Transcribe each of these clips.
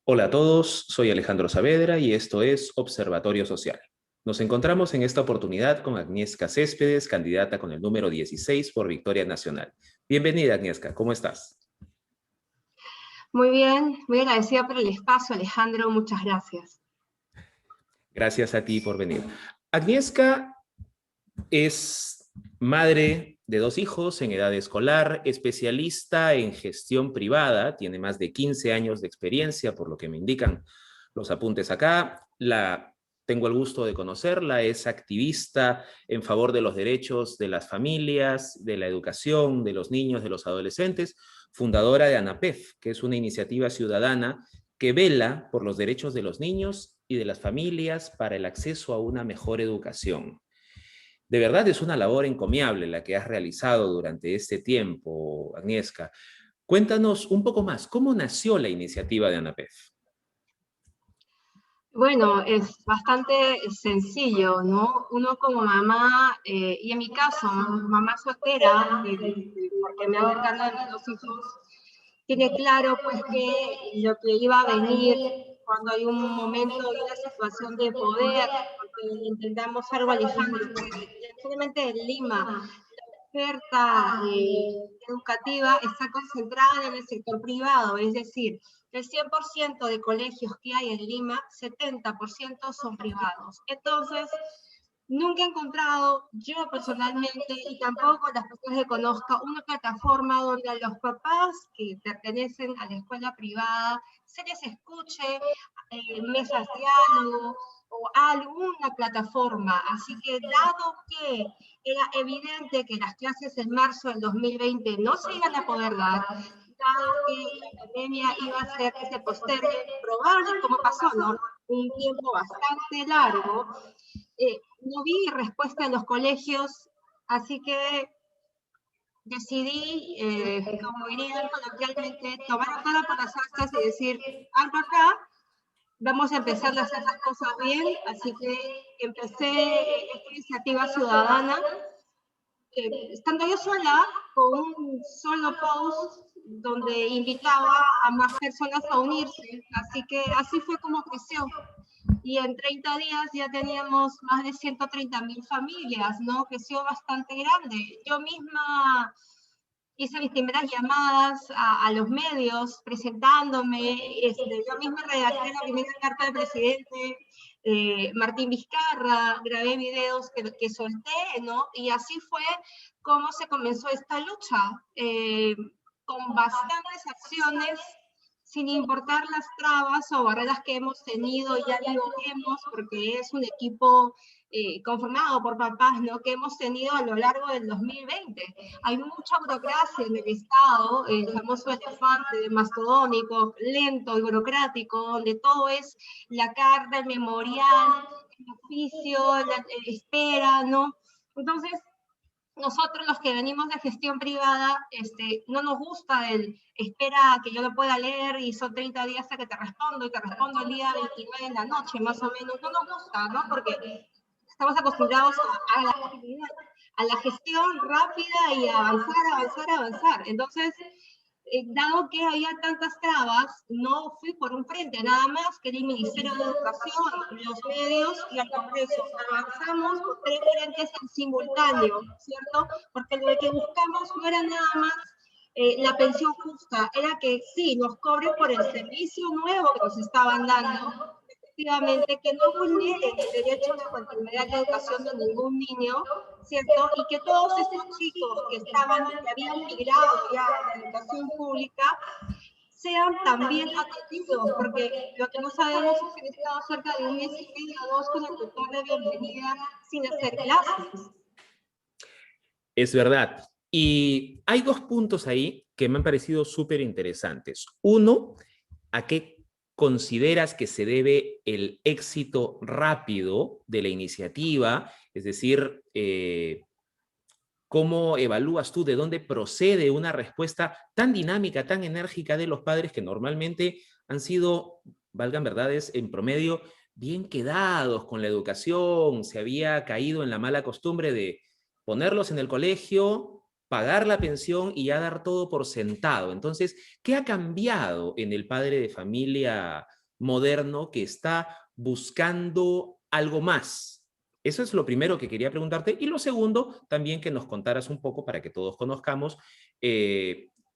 Hola a todos, soy Alejandro Saavedra y esto es Observatorio Social. Nos encontramos en esta oportunidad con Agnieszka Céspedes, candidata con el número 16 por Victoria Nacional. Bienvenida, Agnieszka, ¿cómo estás? Muy bien, muy agradecida por el espacio, Alejandro, muchas gracias. Gracias a ti por venir. Agnieszka es madre de dos hijos en edad escolar, especialista en gestión privada, tiene más de 15 años de experiencia, por lo que me indican los apuntes acá. Tengo el gusto de conocerla, es activista en favor de los derechos de las familias, de la educación, de los niños, de los adolescentes, fundadora de ANAPEF, que es una iniciativa ciudadana que vela por los derechos de los niños y de las familias para el acceso a una mejor educación. De verdad es una labor encomiable la que has realizado durante este tiempo, Agnieszka. Cuéntanos un poco más, ¿cómo nació la iniciativa de ANAPEF? Bueno, es bastante sencillo, ¿no? Uno como mamá, y en mi caso, mamá soltera, porque me hago cargo de mis dos hijos, tiene claro pues que lo que iba a venir cuando hay un momento y una situación de poder, porque intentamos algo, Alejandro, solamente en Lima, oferta educativa está concentrada en el sector privado, es decir, del 100% de colegios que hay en Lima, 70% son privados. Entonces, nunca he encontrado, yo personalmente, y tampoco las personas que conozco, una plataforma donde a los papás que pertenecen a la escuela privada se les escuche, mesas de diálogo o alguna plataforma. Así que dado que era evidente que las clases en marzo del 2020 no se iban a poder dar, dado que la pandemia iba a hacer que se postergue, probable como pasó, ¿no? Un tiempo bastante largo, no vi respuesta en los colegios, así que decidí, como dirían coloquialmente, tomar el toro por las astas y decir, algo acá, vamos a empezar a hacer las cosas bien, así que empecé esta iniciativa ciudadana, estando yo sola, con un solo post donde invitaba a más personas a unirse, así que así fue como creció. Y en 30 días ya teníamos más de 130.000 familias, ¿no? Creció bastante grande. Yo misma hice mis primeras llamadas a los medios presentándome, yo misma redacté la primera carta del presidente Martín Vizcarra, grabé videos que solté, ¿no? Y así fue como se comenzó esta lucha, con bastantes acciones, sin importar las trabas o barreras que hemos tenido, ya digo hemos, porque es un equipo conformado por papás, ¿no? Que hemos tenido a lo largo del 2020. Hay mucha burocracia en el Estado, el famoso elefante mastodónico, lento y burocrático, donde todo es la carta, el memorial, el oficio, la espera, ¿no? Entonces, nosotros los que venimos de gestión privada, no nos gusta el espera que yo lo pueda leer y son 30 días hasta que te respondo y te respondo el día 29 en la noche, más o menos. No nos gusta, ¿no? Porque estamos acostumbrados a la agilidad, a la gestión rápida y a avanzar, avanzar, avanzar. Entonces, dado que había tantas trabas, no fui por un frente, nada más que el Ministerio de Educación, los medios y el Congreso. Avanzamos por tres frentes en simultáneo, ¿cierto? Porque lo que buscamos no era nada más la pensión justa, era que sí, nos cobren por el servicio nuevo que nos estaban dando, efectivamente, que no vulneren el derecho a la continuidad de la educación de ningún niño, ¿cierto? Y que todos estos chicos que habían migrado ya a la educación pública sean también atendidos, porque lo que no sabemos es que han estado cerca de un mes y medio o dos con el tutor de bienvenida sin hacer clases. Es verdad. Y hay dos puntos ahí que me han parecido súper interesantes. Uno, ¿a qué consideras que se debe el éxito rápido de la iniciativa? Es decir, ¿cómo evalúas tú de dónde procede una respuesta tan dinámica, tan enérgica de los padres que normalmente han sido, valgan verdades, en promedio bien quedados con la educación? Se había caído en la mala costumbre de ponerlos en el colegio pagar la pensión y ya dar todo por sentado. Entonces, ¿qué ha cambiado en el padre de familia moderno que está buscando algo más? Eso es lo primero que quería preguntarte. Y lo segundo, también que nos contaras un poco para que todos conozcamos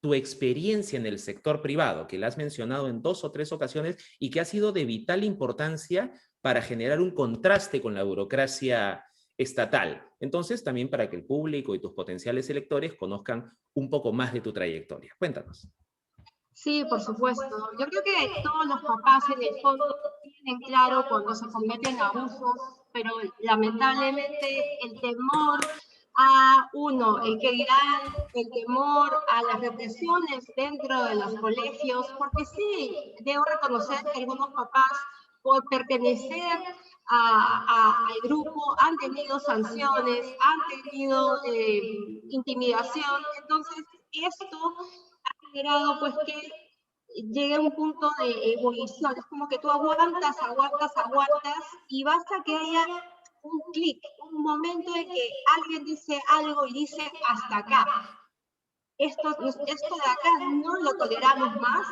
tu experiencia en el sector privado, que la has mencionado en 2 o 3 ocasiones y que ha sido de vital importancia para generar un contraste con la burocracia estatal. Entonces, también para que el público y tus potenciales electores conozcan un poco más de tu trayectoria. Cuéntanos. Sí, por supuesto. Yo creo que todos los papás en el fondo tienen claro cuando se cometen abusos, pero lamentablemente el temor a uno, el que dirán, el temor a las represiones dentro de los colegios, porque sí, debo reconocer que algunos papás por pertenecer al grupo han tenido sanciones, han tenido intimidación, entonces esto generado pues que llegue a un punto de ebullición. Es como que tú aguantas, aguantas, aguantas y basta que haya un clic, un momento en que alguien dice algo y dice hasta acá. Esto de acá no lo toleramos más.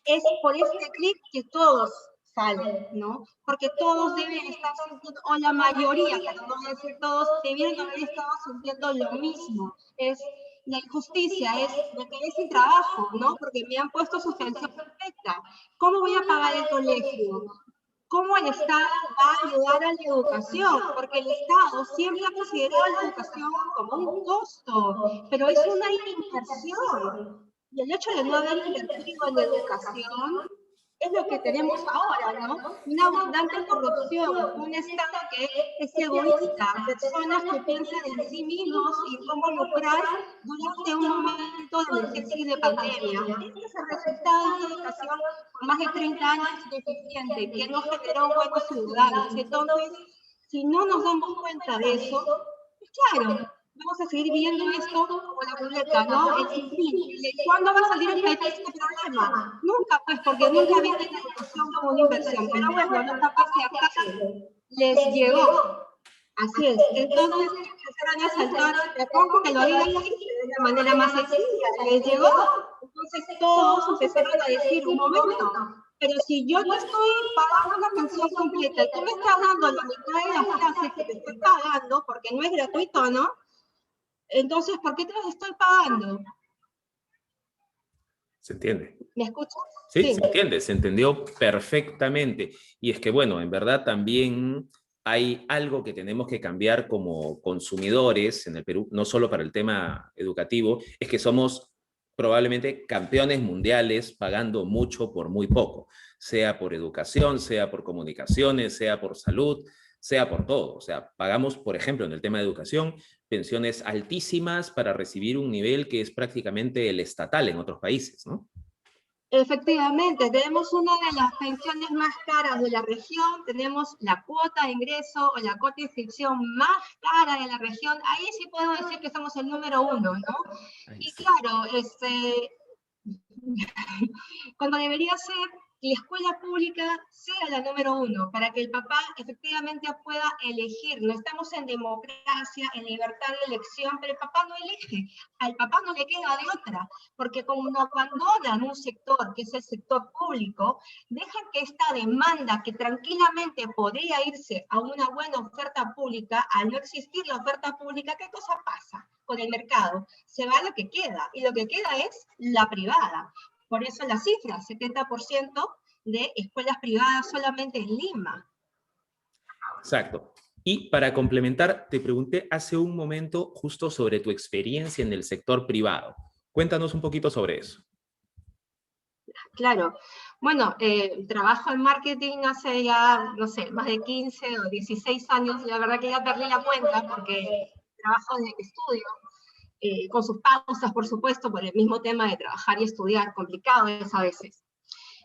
Es por este clic que todos salen, ¿no? Porque todos deben estar sintiendo, o la mayoría, pero no voy a decir todos, debieron haber estado sintiendo lo mismo. Es la injusticia, es me quedé sin trabajo, ¿no? Porque me han puesto suspensión perfecta. ¿Cómo voy a pagar el colegio? ¿Cómo el Estado va a ayudar a la educación? Porque el Estado siempre ha considerado la educación como un costo, pero es una inversión. Y el hecho de no haber invertido en educación es lo que tenemos ahora, ¿no? Una abundante corrupción, un Estado que es egoísta, personas que piensan en sí mismos y cómo lucrar durante un momento de emergencia y de pandemia. Este es el resultado de una educación por más de 30 años deficiente, que no generó buenos ciudadanos. Entonces, si no nos damos cuenta de eso, pues claro, vamos a seguir viendo esto como la ruleta, ¿no? El sinfín. ¿Cuándo va a salir el país de este problema? Nunca, pues, porque nunca viste la educación como una inversión. Pero bueno, los papás de acá les llegó. Así es. Entonces empezaron a saltar, te pongo que lo diga así, de la manera más sencilla, les llegó. Entonces todos empezaron a decir, un momento, pero si yo te estoy pagando una pensión completa y tú me estás dando la mitad de las clases que te estoy pagando, porque no es gratuito, ¿no? Entonces, ¿por qué te las estoy pagando? ¿Se entiende? ¿Me escuchas? Sí, se entiende, se entendió perfectamente. Y es que, bueno, en verdad también hay algo que tenemos que cambiar como consumidores en el Perú, no solo para el tema educativo, es que somos probablemente campeones mundiales pagando mucho por muy poco, sea por educación, sea por comunicaciones, sea por salud, sea por todo. O sea, pagamos, por ejemplo, en el tema de educación, pensiones altísimas para recibir un nivel que es prácticamente el estatal en otros países, ¿no? Efectivamente, tenemos una de las pensiones más caras de la región, tenemos la cuota de ingreso o la cuota de inscripción más cara de la región, ahí sí puedo decir que somos el número 1, ¿no? Y claro, cuando debería ser la escuela pública sea la número 1, para que el papá efectivamente pueda elegir. No estamos en democracia, en libertad de elección, pero el papá no elige, al papá no le queda de otra, porque como no abandonan un sector, que es el sector público, dejan que esta demanda, que tranquilamente podría irse a una buena oferta pública, al no existir la oferta pública, ¿qué cosa pasa con el mercado? Se va lo que queda, y lo que queda es la privada. Por eso la cifra, 70% de escuelas privadas solamente en Lima. Exacto. Y para complementar, te pregunté hace un momento justo sobre tu experiencia en el sector privado. Cuéntanos un poquito sobre eso. Claro. Bueno, trabajo en marketing hace ya, no sé, más de 15 o 16 años. La verdad que ya perdí la cuenta porque trabajo de estudio, con sus pausas, por supuesto, por el mismo tema de trabajar y estudiar, complicado es a veces.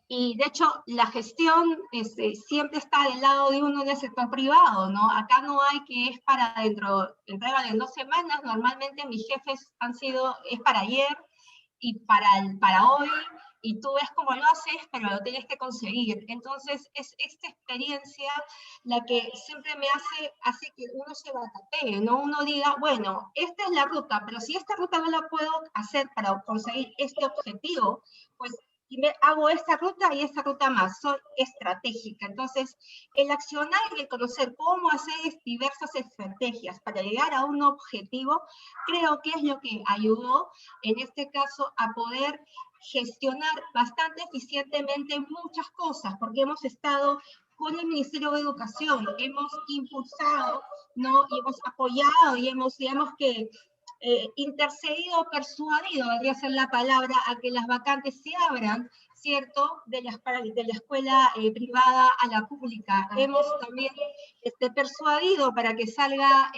Y de hecho, la gestión siempre está del lado de uno en el sector privado, ¿no? Acá no hay que es para entrega en 2 semanas, normalmente mis jefes es para ayer y para hoy, y tú ves cómo lo haces, pero lo tienes que conseguir. Entonces, es esta experiencia la que siempre me hace que uno se batatee, ¿no? Uno diga, bueno, esta es la ruta, pero si esta ruta no la puedo hacer para conseguir este objetivo, pues hago esta ruta y esta ruta más, soy estratégica. Entonces, el accionar y el conocer cómo hacer diversas estrategias para llegar a un objetivo, creo que es lo que ayudó, en este caso, a poder gestionar bastante eficientemente muchas cosas, porque hemos estado con el Ministerio de Educación, hemos impulsado, ¿no? Y hemos apoyado y hemos, digamos que, intercedido, persuadido, debería ser la palabra, a que las vacantes se abran, ¿cierto? De la escuela privada a la pública. Hemos también persuadido para que salga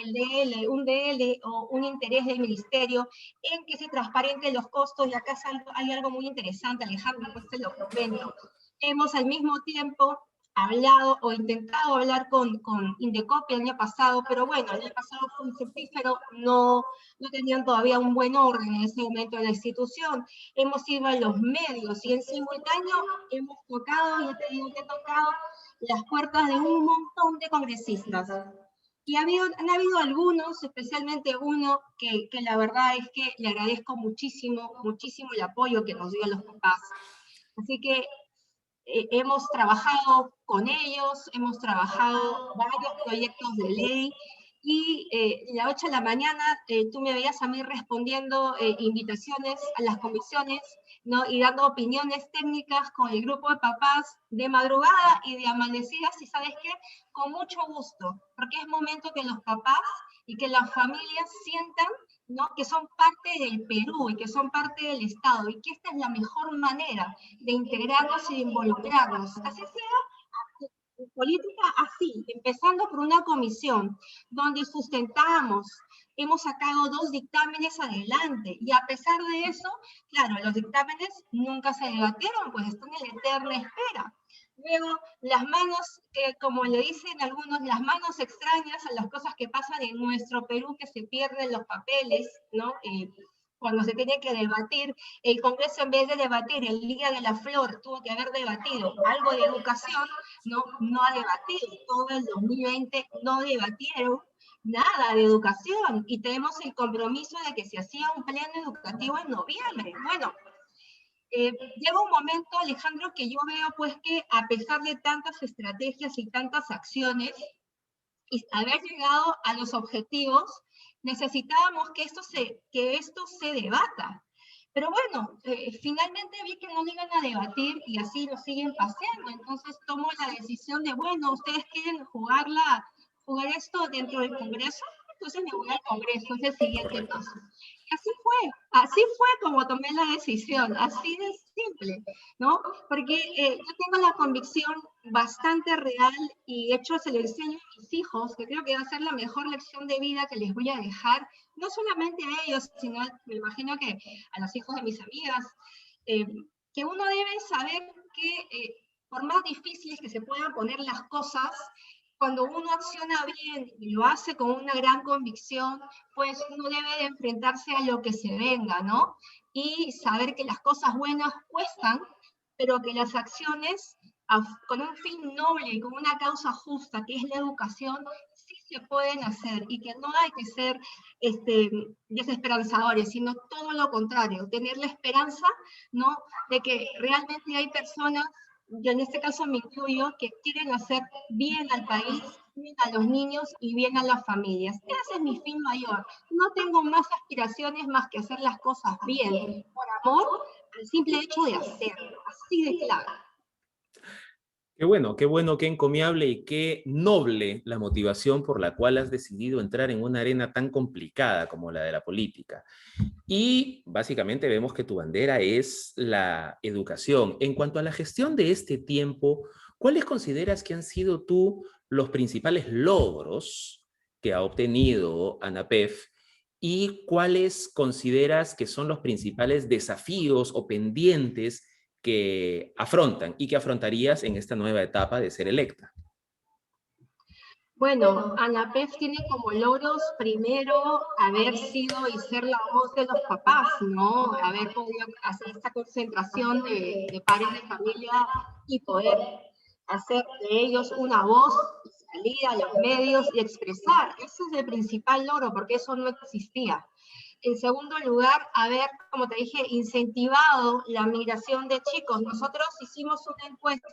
un DL o un interés del ministerio en que se transparenten los costos, y acá hay algo muy interesante, Alejandro, pues te lo comento. Hemos al mismo tiempo hablado o intentado hablar con Indecopi el año pasado, pero bueno, el año pasado fue infructífero, no tenían todavía un buen orden en ese momento de la institución. Hemos ido a los medios y en simultáneo hemos tocado, yo te digo que he tocado las puertas de un montón de congresistas. Y han habido algunos, especialmente uno, que la verdad es que le agradezco muchísimo, muchísimo el apoyo que nos dio a los papás. Así que hemos trabajado con ellos, hemos trabajado varios proyectos de ley, y a las 8 de la mañana tú me veías a mí respondiendo invitaciones a las comisiones, ¿no? Y dando opiniones técnicas con el grupo de papás de madrugada y de amanecidas, y ¿sabes qué? Con mucho gusto, porque es momento que los papás y que las familias sientan, ¿no? Que son parte del Perú y que son parte del Estado, y que esta es la mejor manera de integrarnos y de involucrarnos. Así sea, en política así, empezando por una comisión donde sustentamos, hemos sacado 2 dictámenes adelante, y a pesar de eso, claro, los dictámenes nunca se debatieron, pues están en la eterna espera. Luego, las manos, como le dicen algunos, las manos extrañas a las cosas que pasan en nuestro Perú, que se pierden los papeles, ¿no? Cuando se tiene que debatir, el Congreso, en vez de debatir el Día de la Flor, tuvo que haber debatido algo de educación, no ha debatido. Todo el 2020 no debatieron nada de educación, y tenemos el compromiso de que se hacía un pleno educativo en noviembre. Bueno, llega un momento, Alejandro, que yo veo pues que a pesar de tantas estrategias y tantas acciones, y haber llegado a los objetivos, necesitábamos que esto se debata. Pero bueno, finalmente vi que no iban a debatir y así lo siguen paseando. Entonces tomo la decisión de, bueno, ustedes quieren jugar esto dentro del Congreso, entonces me voy al Congreso, es el siguiente paso. Y así fue como tomé la decisión, así de simple, ¿no? Porque yo tengo la convicción bastante real, y de hecho se lo enseño a mis hijos, que creo que va a ser la mejor lección de vida que les voy a dejar, no solamente a ellos, sino me imagino que a los hijos de mis amigas, que uno debe saber que por más difíciles que se puedan poner las cosas, cuando uno acciona bien y lo hace con una gran convicción, pues uno debe de enfrentarse a lo que se venga, ¿no? Y saber que las cosas buenas cuestan, pero que las acciones con un fin noble y con una causa justa, que es la educación, sí se pueden hacer, y que no hay que ser desesperanzadores, sino todo lo contrario, tener la esperanza, ¿no? De que realmente hay personas, yo en este caso me incluyo, que quieren hacer bien al país, bien a los niños y bien a las familias. Ese es mi fin mayor. No tengo más aspiraciones más que hacer las cosas bien, por amor, al simple hecho de hacerlo, así de claro. Qué bueno, qué encomiable y qué noble la motivación por la cual has decidido entrar en una arena tan complicada como la de la política. Y básicamente vemos que tu bandera es la educación. En cuanto a la gestión de este tiempo, ¿cuáles consideras que han sido tú los principales logros que ha obtenido ANAPEF, y cuáles consideras que son los principales desafíos o pendientes que afrontan y que afrontarías en esta nueva etapa de ser electa? Bueno, ANAPEF tiene como logros primero haber sido y ser la voz de los papás, ¿no? Haber podido hacer esta concentración de padres de familia y poder hacer de ellos una voz y salir a los medios y expresar. Ese es el principal logro, porque eso no existía. En segundo lugar, haber, como te dije, incentivado la migración de chicos. Nosotros hicimos una encuesta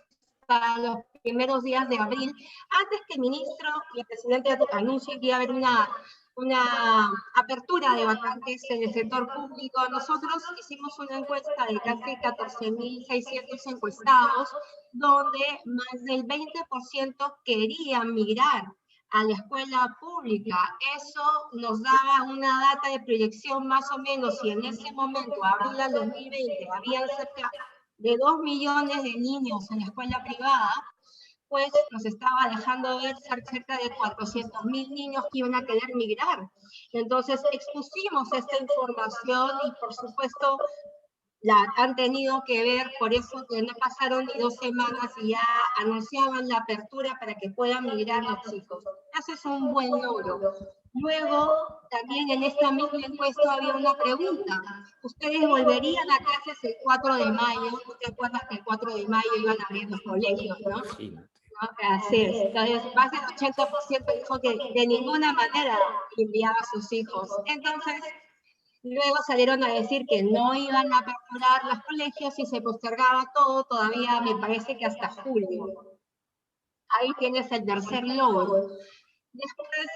los primeros días de abril, antes que el ministro y el presidente anuncien que iba a haber una apertura de vacantes en el sector público. Nosotros hicimos una encuesta de casi 14.600 encuestados, donde más del 20% querían migrar a la escuela pública. Eso nos daba una data de proyección más o menos, y en ese momento, abril del 2020, habían cerca de 2 millones de niños en la escuela privada, pues nos estaba dejando ver cerca de 400.000 niños que iban a querer migrar. Entonces expusimos esta información y por supuesto la han tenido que ver, por eso que no pasaron ni 2 semanas y ya anunciaban la apertura para que puedan migrar los chicos. Eso es un buen logro. Luego, también en esta misma encuesta había una pregunta. ¿Ustedes volverían a clases el 4 de mayo? ¿Tú te acuerdas que el 4 de mayo iban a abrir los colegios, no? Imagínate. ¿No? Así es. Entonces, más del 80% dijo que de ninguna manera enviaba a sus hijos. Entonces, luego salieron a decir que no iban a aperturar los colegios y se postergaba todo, todavía me parece que hasta julio. Ahí tienes el tercer logro. Después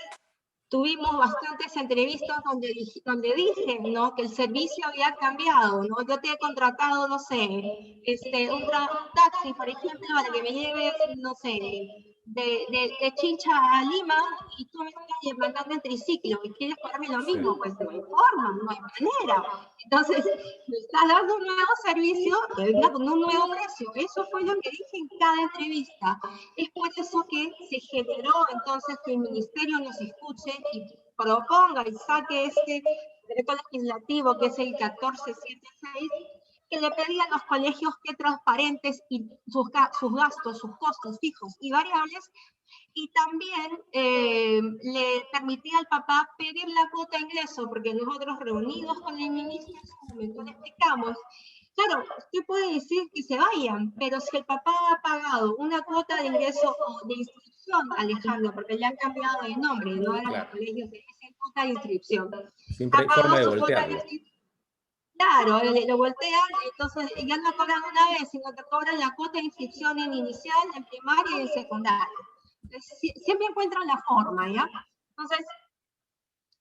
tuvimos bastantes entrevistas donde dicen, ¿no?, que el servicio había cambiado, ¿no? Yo te he contratado, no sé, un taxi, por ejemplo, para que me lleves, no sé, de Chincha a Lima, y tú me estás mandando en triciclo y quieres pagarme lo mismo, pues no hay forma, no hay manera. Entonces, me estás dando un nuevo servicio que venga con un nuevo precio. Eso fue lo que dije en cada entrevista. Es por eso que se generó entonces que el ministerio nos escuche y proponga y saque este decreto legislativo, que es el 1476, que le pedía a los colegios que transparentes y sus gastos, sus costos fijos y variables, y también le permitía al papá pedir la cuota de ingreso, porque nosotros reunidos con el ministro en su momento le explicamos, claro, usted puede decir que se vayan, pero si el papá ha pagado una cuota de ingreso o de inscripción, Alejandro, porque le han cambiado de nombre, no eran los colegios, se dicen cuota de inscripción, Siempre ha hay forma de pagado su cuota de voltearlo. inscripción. Claro, lo voltean, entonces ya no cobran una vez, sino que cobran la cuota de inscripción en inicial, en primaria y en secundaria. Siempre encuentran la forma, ¿ya? Entonces,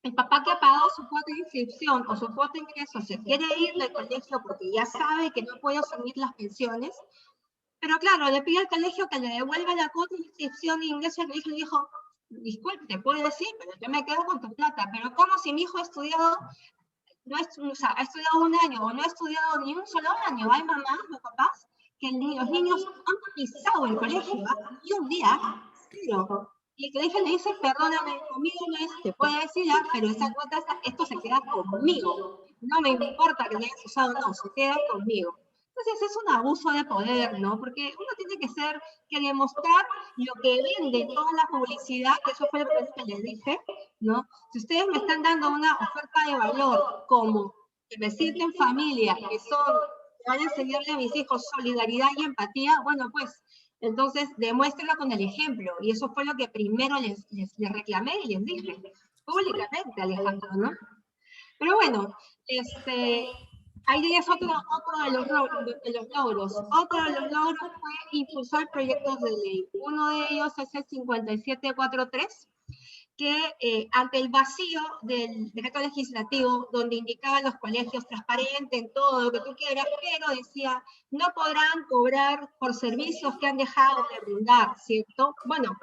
el papá que ha pagado su cuota de inscripción o su cuota de ingreso se quiere ir del colegio porque ya sabe que no puede asumir las pensiones, pero claro, le pide al colegio que le devuelva la cuota de inscripción e ingreso. El colegio le dijo, disculpe, te puedo decir, pero yo me quedo con tu plata. Pero ¿cómo si mi hijo ha estudiado, no es, o sea, ha estudiado un año o no ha estudiado ni un solo año? Hay mamás, los papás, que los niños han pisado el colegio, y un día, cero. Y el colegio le dice, perdóname, conmigo no es, te puede decir, pero esa cuota, esto se queda conmigo. No me importa que lo hayas usado, no, se queda conmigo. Entonces es un abuso de poder, ¿no? Porque uno tiene que demostrar lo que vende toda la publicidad, que eso fue lo que les dije, ¿no? Si ustedes me están dando una oferta de valor como que me sienten familia, que van a enseñarle a mis hijos solidaridad y empatía, bueno, pues entonces demuéstrenlo con el ejemplo. Y eso fue lo que primero les reclamé y les dije públicamente, Alejandro, ¿no? Pero bueno, ahí es otro de los logros. Otro de los logros fue impulsar proyectos de ley. Uno de ellos es el 5743, que ante el vacío del decreto legislativo, donde indicaba los colegios transparentes, todo lo que tú quieras, pero decía, no podrán cobrar por servicios que han dejado de brindar, ¿cierto? Bueno,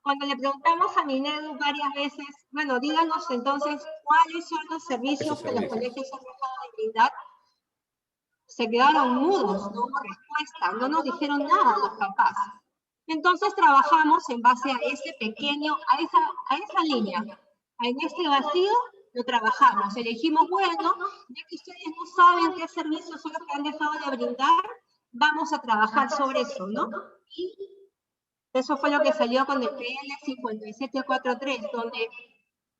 cuando le preguntamos a Minedu varias veces, bueno, díganos entonces cuáles son los servicios que los colegios han dejado de brindar, se quedaron mudos, no hubo respuesta, no nos dijeron nada los papás. Entonces trabajamos en base a ese pequeño, a esa línea, en este vacío lo trabajamos, elegimos, bueno, ya que ustedes no saben qué servicios son los que han dejado de brindar, vamos a trabajar sobre eso, ¿no? Y Eso fue lo que salió con el PL 5743, donde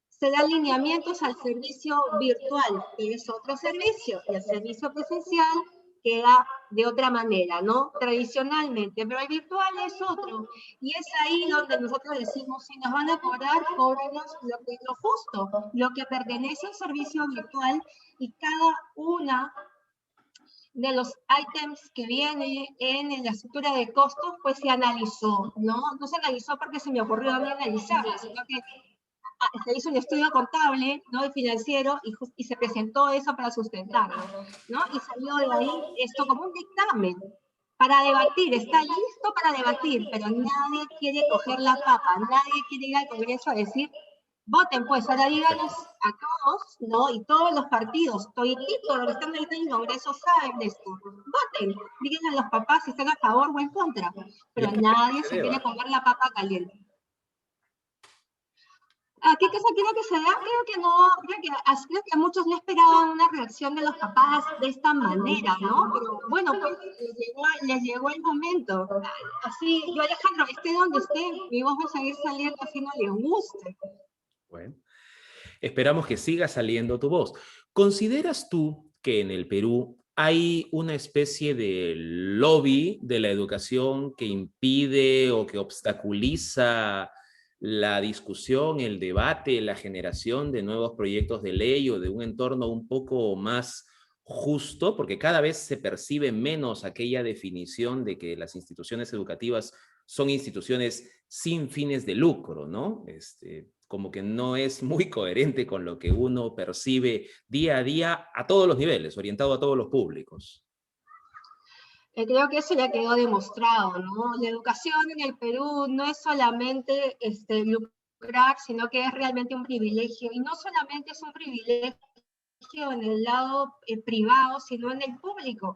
se dan lineamientos al servicio virtual, que es otro servicio, y el servicio presencial queda de otra manera, ¿no? Tradicionalmente, pero el virtual es otro. Y es ahí donde nosotros decimos, si nos van a cobrar, cóbranos lo justo, lo que pertenece al servicio virtual, y cada una de los ítems que viene en la estructura de costos, pues se analizó, ¿no? No se analizó porque se me ocurrió a mí analizarla, sino que se hizo un estudio contable, ¿no? Y financiero, y se presentó eso para sustentarlo, ¿no? Y salió de ahí esto como un dictamen para debatir, está listo para debatir, pero nadie quiere coger la papa, nadie quiere ir al Congreso a decir, voten pues, ahora díganos a todos, ¿no? Y todos los partidos, toditito los que están ahorita en el Congreso saben de esto, voten, díganle a los papás si están a favor o en contra, pero nadie se quiere comer la papa caliente. ¿Qué cosa quiero que se vea? Creo que muchos no esperaban una reacción de los papás de esta manera, ¿no? Pero bueno, pues les llegó el momento. Así, yo Alejandro, esté donde esté, mi voz va a seguir saliendo así no le guste. Bueno, esperamos que siga saliendo tu voz. ¿Consideras tú que en el Perú hay una especie de lobby de la educación que impide o que obstaculiza la discusión, el debate, la generación de nuevos proyectos de ley o de un entorno un poco más justo? Porque cada vez se percibe menos aquella definición de que las instituciones educativas son instituciones sin fines de lucro, ¿no? Como que no es muy coherente con lo que uno percibe día a día a todos los niveles, orientado a todos los públicos. Creo que eso ya quedó demostrado, ¿no? La educación en el Perú no es solamente lucrar, sino que es realmente un privilegio. Y no solamente es un privilegio en el lado privado, sino en el público.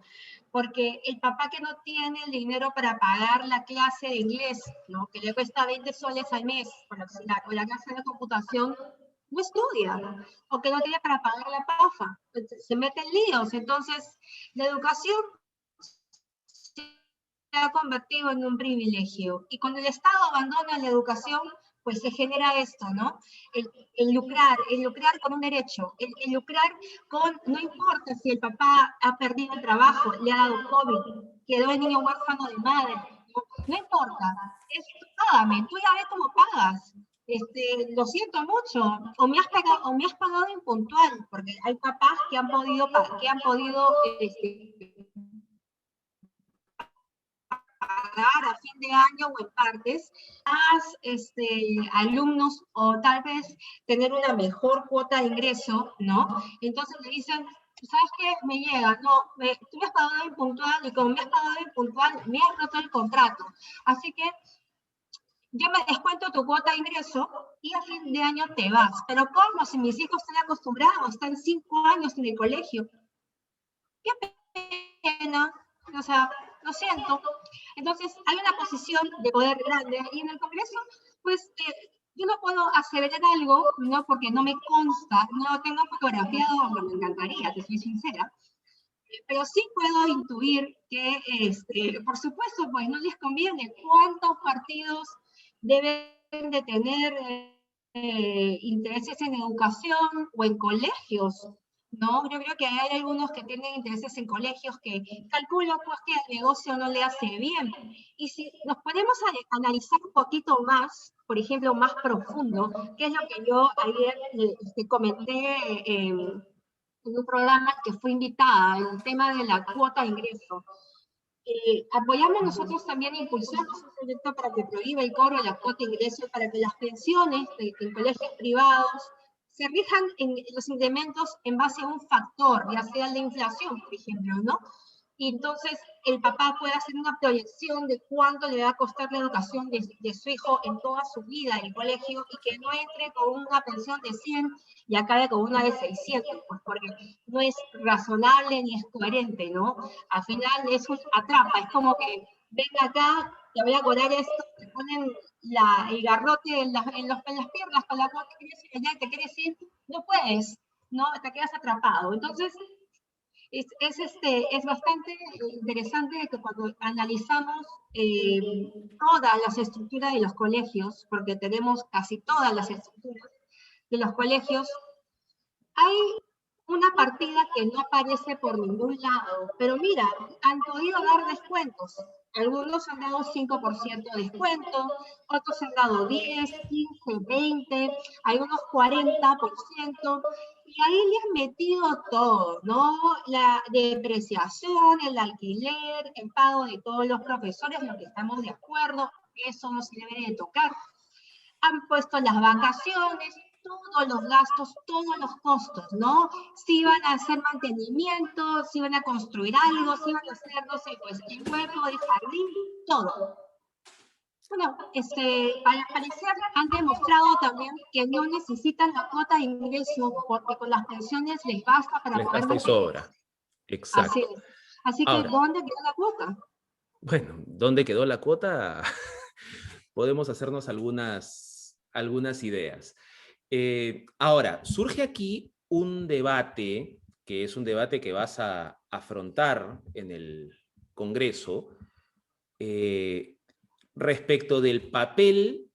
Porque el papá que no tiene el dinero para pagar la clase de inglés, ¿no? Que le cuesta 20 soles al mes, o la clase de computación, no estudia, o que no tiene para pagar la PAFA, se mete en líos. Entonces, la educación se ha convertido en un privilegio. Y cuando el Estado abandona la educación, pues se genera esto, ¿no? El lucrar con un derecho, el lucrar con, no importa si el papá ha perdido el trabajo, le ha dado COVID, quedó el niño huérfano de madre, no importa, es págame, tú ya ves cómo pagas. Lo siento mucho, o me has pagado impuntual, porque hay papás que han podido pagar a fin de año o en partes, más alumnos o tal vez tener una mejor cuota de ingreso, ¿no? Entonces le dicen, ¿sabes qué? Me llega, no, tú me has pagado impuntual y como me has pagado impuntual, me has roto el contrato. Así que yo me descuento tu cuota de ingreso y a fin de año te vas. Pero ¿cómo? Si mis hijos están acostumbrados, están 5 años en el colegio. Qué pena. O sea, lo siento. Entonces, hay una posición de poder grande y en el Congreso, pues, yo no puedo aseverar algo, no porque no me consta, no tengo fotografiado, me encantaría, te soy sincera, pero sí puedo intuir que, por supuesto, pues no les conviene cuántos partidos deben de tener intereses en educación o en colegios, ¿no? Yo creo que hay algunos que tienen intereses en colegios que calculo pues que el negocio no le hace bien. Y si nos ponemos a analizar un poquito más, por ejemplo, más profundo, que es lo que yo ayer comenté en un programa que fue invitada, el tema de la cuota de ingreso. Apoyamos nosotros también, impulsamos un proyecto para que prohíba el cobro de la cuota de ingreso para que las pensiones en colegios privados se rijan en los incrementos en base a un factor, ya sea la inflación, por ejemplo, ¿no? Y entonces el papá puede hacer una proyección de cuánto le va a costar la educación de su hijo en toda su vida en el colegio y que no entre con una pensión de 100 y acabe con una de 600, pues porque no es razonable ni es coherente, ¿no? Al final es un atrapa, es como que venga acá, te voy a cobrar esto, te ponen el garrote en las piernas con la cuota que quieres ir allá y te quieres ir, no puedes, ¿no? Te quedas atrapado. Entonces, Es bastante interesante que cuando analizamos todas las estructuras de los colegios, porque tenemos casi todas las estructuras de los colegios, hay una partida que no aparece por ningún lado, pero mira, han podido dar descuentos. Algunos han dado 5% de descuento, otros han dado 10, 15, 20, algunos 40%, y ahí le han metido todo, ¿no? La depreciación, el alquiler, el pago de todos los profesores, lo que estamos de acuerdo, eso no se debe de tocar. Han puesto las vacaciones, todos los gastos, todos los costos, ¿no? Si van a hacer mantenimiento, si van a construir algo, si van a hacer, no sé, pues el hueco, el jardín, todo. Bueno, al parecer han demostrado también que no necesitan la cuota de ingreso porque con las pensiones les basta para Les poder basta y mantener. sobra. Así Exacto. es. Así que, Ahora, ¿dónde queda la cuota? bueno, ¿dónde quedó la cuota? Podemos hacernos algunas ideas. Ahora, surge aquí un debate, que es un debate que vas a afrontar en el Congreso, eh, respecto del papel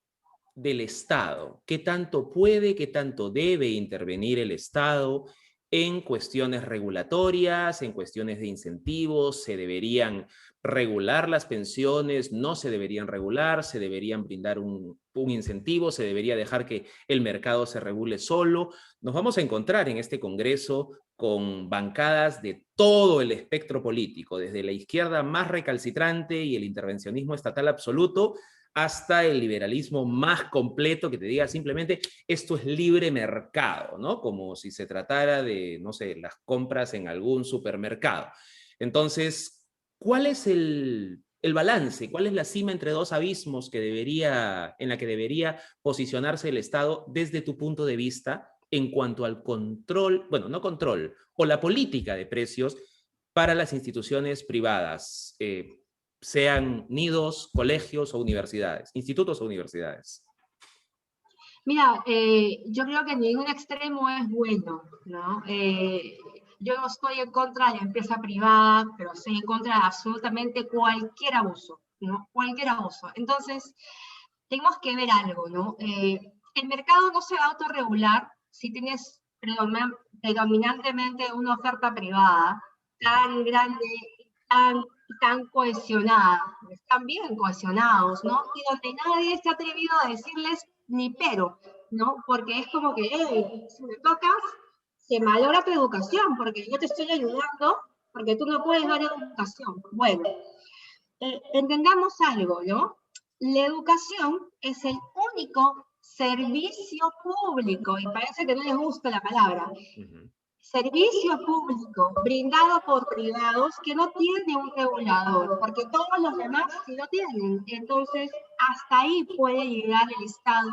del Estado. ¿Qué tanto puede, qué tanto debe intervenir el Estado en cuestiones regulatorias, en cuestiones de incentivos? ¿Se deberían regular las pensiones? ¿No se deberían regular? ¿Se deberían brindar un incentivo? ¿Se debería dejar que el mercado se regule solo? Nos vamos a encontrar en este Congreso con bancadas de todo el espectro político, desde la izquierda más recalcitrante y el intervencionismo estatal absoluto, hasta el liberalismo más completo que te diga simplemente esto es libre mercado, ¿no? Como si se tratara de, no sé, las compras en algún supermercado. Entonces, ¿cuál es el balance? ¿Cuál es la cima entre dos abismos en la que debería posicionarse el Estado desde tu punto de vista en cuanto al control, bueno, no control, o la política de precios para las instituciones privadas? Sean nidos, colegios o universidades, institutos o universidades. Mira, yo creo que ningún extremo es bueno, ¿no? Yo no estoy en contra de la empresa privada, pero estoy en contra de absolutamente cualquier abuso, ¿no? Cualquier abuso. Entonces, tenemos que ver algo, ¿no? El mercado no se va a autorregular si tienes predominantemente una oferta privada tan grande, tan, tan cohesionada, están bien cohesionados, ¿no? Y donde nadie se ha atrevido a decirles ni pero, ¿no? Porque es como que, hey, si me tocas, se malogra tu educación, porque yo te estoy ayudando, porque tú no puedes dar educación. Bueno, entendamos algo, ¿no? La educación es el único servicio público, y parece que no les gusta la palabra, servicio público brindado por privados que no tiene un regulador, porque todos los demás sí lo tienen. Entonces, hasta ahí puede llegar el Estado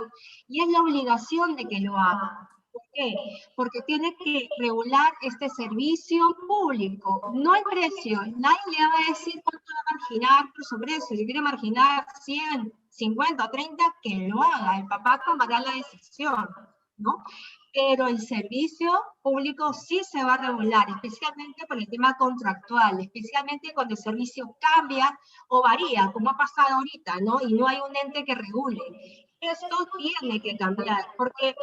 y es la obligación de que lo haga. ¿Por qué? Porque tiene que regular este servicio público, no el precio. Nadie le va a decir cuánto va a marginar por su precio. Si quiere marginar 100, 50 o 30, que lo haga. El papá tomará la decisión, ¿no? Pero el servicio público sí se va a regular, especialmente por el tema contractual, especialmente cuando el servicio cambia o varía, como ha pasado ahorita, ¿no? Y no hay un ente que regule. Esto tiene que cambiar, porque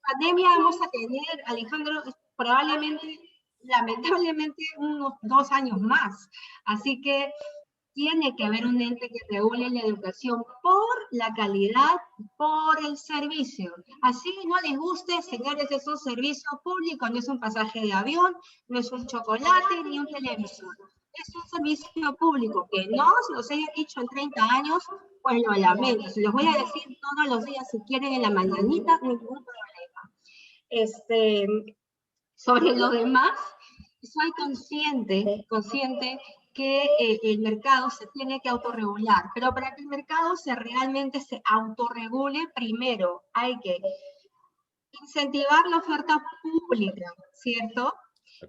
pandemia vamos a tener, Alejandro, probablemente, lamentablemente, unos 2 años más. Así que tiene que haber un ente que regule la educación por la calidad, por el servicio. Así no les guste, señores, es un servicio público, no es un pasaje de avión, no es un chocolate ni un televisor. Es un servicio público que no se los haya dicho en 30 años, pues lo lamento. Se los voy a decir todos los días si quieren en la mañanita, ningún problema. Sobre lo demás, soy consciente que el mercado se tiene que autorregular, pero para que el mercado realmente se autorregule, primero hay que incentivar la oferta pública, ¿cierto?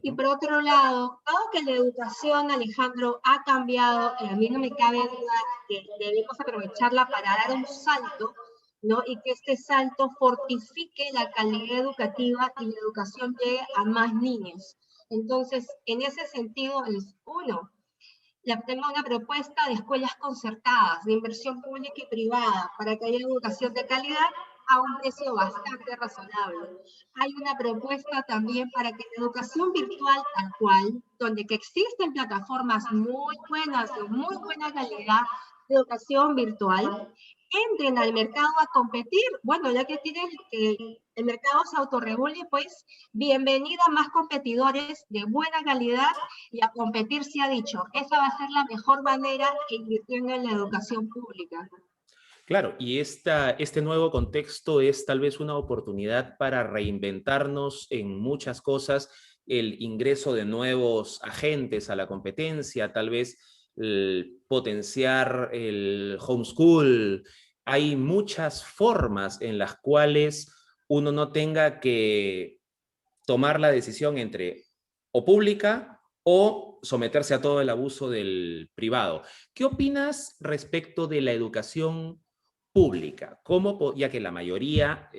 Y por otro lado, dado que la educación, Alejandro, ha cambiado, y a mí no me cabe duda que debemos aprovecharla para dar un salto, ¿no? Y que este salto fortifique la calidad educativa y la educación llegue a más niños. Entonces, en ese sentido, es uno, tengo una propuesta de escuelas concertadas, de inversión pública y privada, para que haya educación de calidad a un precio bastante razonable. Hay una propuesta también para que la educación virtual tal cual, donde que existen plataformas muy buenas, de muy buena calidad de educación virtual, entren al mercado a competir. Bueno, ya que tienen que el mercado se autorregule, pues bienvenida a más competidores de buena calidad y a competir se ha dicho. Esa va a ser la mejor manera invirtiendo en la educación pública. Claro, y este nuevo contexto es tal vez una oportunidad para reinventarnos en muchas cosas, el ingreso de nuevos agentes a la competencia, tal vez el potenciar el homeschool. Hay muchas formas en las cuales uno no tenga que tomar la decisión entre o pública o someterse a todo el abuso del privado. ¿Qué opinas respecto de la educación pública? ¿Cómo, ya que la mayoría,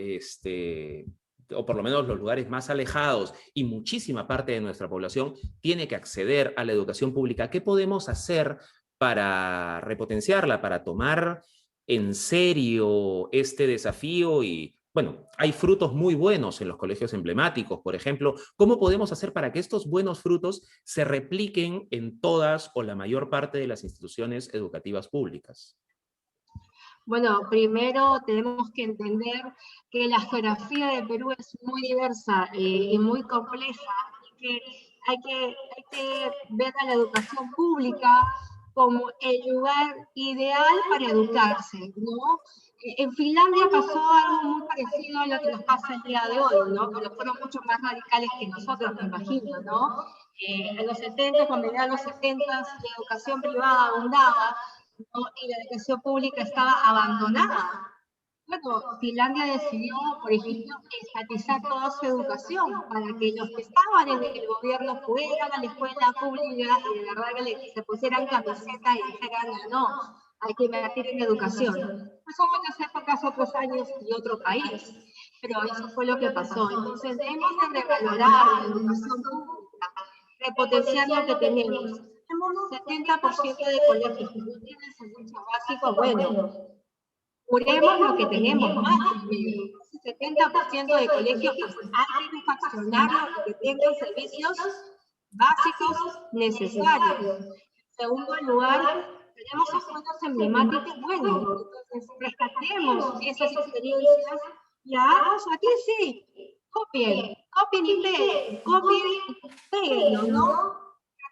o por lo menos los lugares más alejados y muchísima parte de nuestra población tiene que acceder a la educación pública, qué podemos hacer para repotenciarla, para tomar en serio este desafío? Y bueno, hay frutos muy buenos en los colegios emblemáticos, por ejemplo. ¿Cómo podemos hacer para que estos buenos frutos se repliquen en todas o la mayor parte de las instituciones educativas públicas? Bueno, primero tenemos que entender que la geografía de Perú es muy diversa y muy compleja, y que hay que ver a la educación pública como el lugar ideal para educarse, ¿no? En Finlandia pasó algo muy parecido a lo que nos pasa el día de hoy, ¿no? Pero fueron mucho más radicales que nosotros, me imagino, ¿no? En los 70, cuando llegaron los 70, la educación privada abundaba, ¿no? Y la educación pública estaba abandonada. Bueno, Finlandia decidió, por ejemplo, estatizar toda su educación para que los que estaban en el gobierno fueran a la escuela pública y de verdad que se pusieran camiseta y dijeran, no, hay que invertir en educación. Pues son otras épocas, otros años y otro país, pero eso fue lo que pasó. Entonces, hemos de revalorar la educación pública, repotenciar lo que tenemos. Tenemos 70% de colegios que no tienen servicio básico, bueno, curemos lo que tenemos más primero. 70% de colegios, pues hay que faccionarlo y que tengan servicios básicos necesarios. En segundo lugar, tenemos escuelas emblemáticas, bueno, entonces rescatemos esas experiencias y hagamos aquí sí, copien y peguen, ¿no?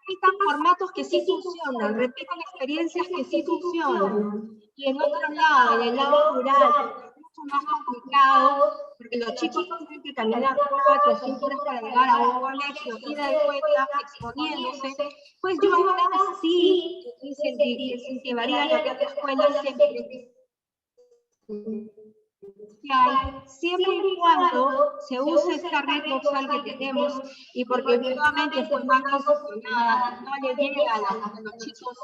Repitan formatos que sí funcionan, repitan experiencias que sí funcionan. Y en otro lado, en el lado rural, es mucho más complicado, porque los chicos tienen que caminar 4 o 5 horas para llegar a un colegio, ida y vuelta, exponiéndose. Pues yo ahora sí incentivaría lo que es la escuela siempre siempre y cuando se use esta red dorsal que tenemos y porque nuevamente fue más concesionada, no le llega a los chicos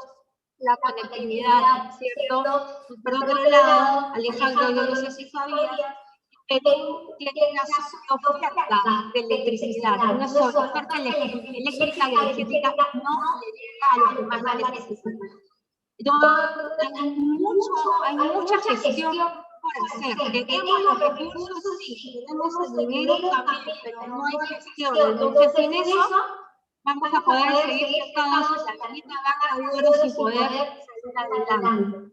la conectividad, ¿cierto? Y por otro lado, Alejandro, yo no sé si sabías, Perú tiene una oferta de electricidad, una oferta eléctrica y energética no le llega a los que más la necesitan. Hay mucha gestión por hacer. Tenemos los recursos, sí, tenemos el dinero también, pero no hay gestión. Entonces, sin eso, vamos a poder seguir todos la misma vaga de oro sin poder salir adelante.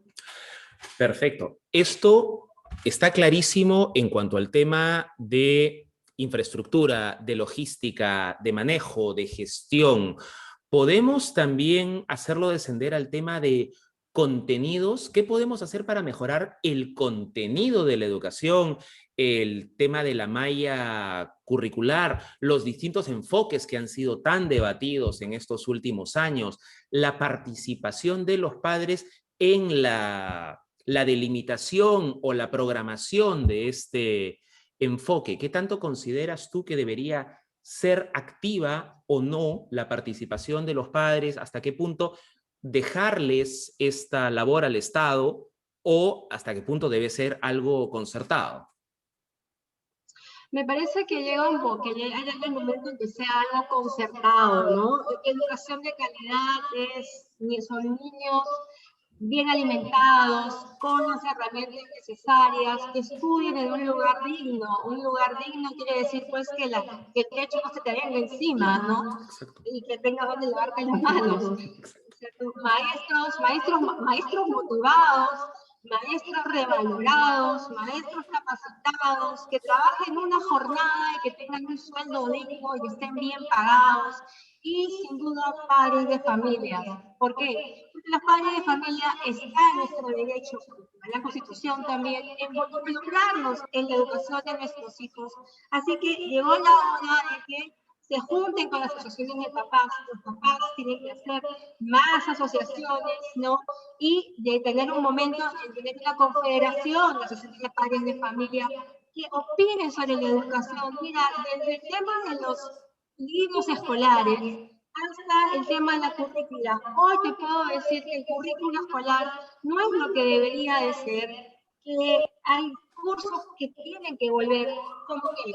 Perfecto. Esto está clarísimo en cuanto al tema de infraestructura, de logística, de manejo, de gestión. Podemos también hacerlo descender al tema de contenidos. ¿Qué podemos hacer para mejorar el contenido de la educación? El tema de la malla curricular, los distintos enfoques que han sido tan debatidos en estos últimos años, la participación de los padres en la delimitación o la programación de este enfoque. ¿Qué tanto consideras tú que debería ser activa o no la participación de los padres? ¿Hasta qué punto dejarles esta labor al Estado o hasta qué punto debe ser algo concertado? Me parece que que llega el momento en que sea algo concertado, ¿no? Educación de calidad son niños bien alimentados, con las herramientas necesarias, que estudien en un lugar digno. Un lugar digno quiere decir pues que el techo no se te venga encima, ¿no? Exacto. Y que tengas donde lavarte las manos. Maestros motivados, maestros revalorados, maestros capacitados, que trabajen una jornada y que tengan un sueldo digno y que estén bien pagados. Y sin duda padres de familia. ¿Por qué? Porque los padres de familia están en nuestro derecho, en la Constitución también, en involucrarnos en la educación de nuestros hijos. Así que llegó la hora de que se junten con las asociaciones de papás. Los papás tienen que hacer más asociaciones, ¿no? Y de tener un momento en tener una confederación de asociaciones de padres de familia que opinen sobre la educación. Mira, desde el tema de los libros escolares hasta el tema de la currícula. Hoy te puedo decir que el currículo escolar no es lo que debería de ser, que hay cursos que tienen que volver,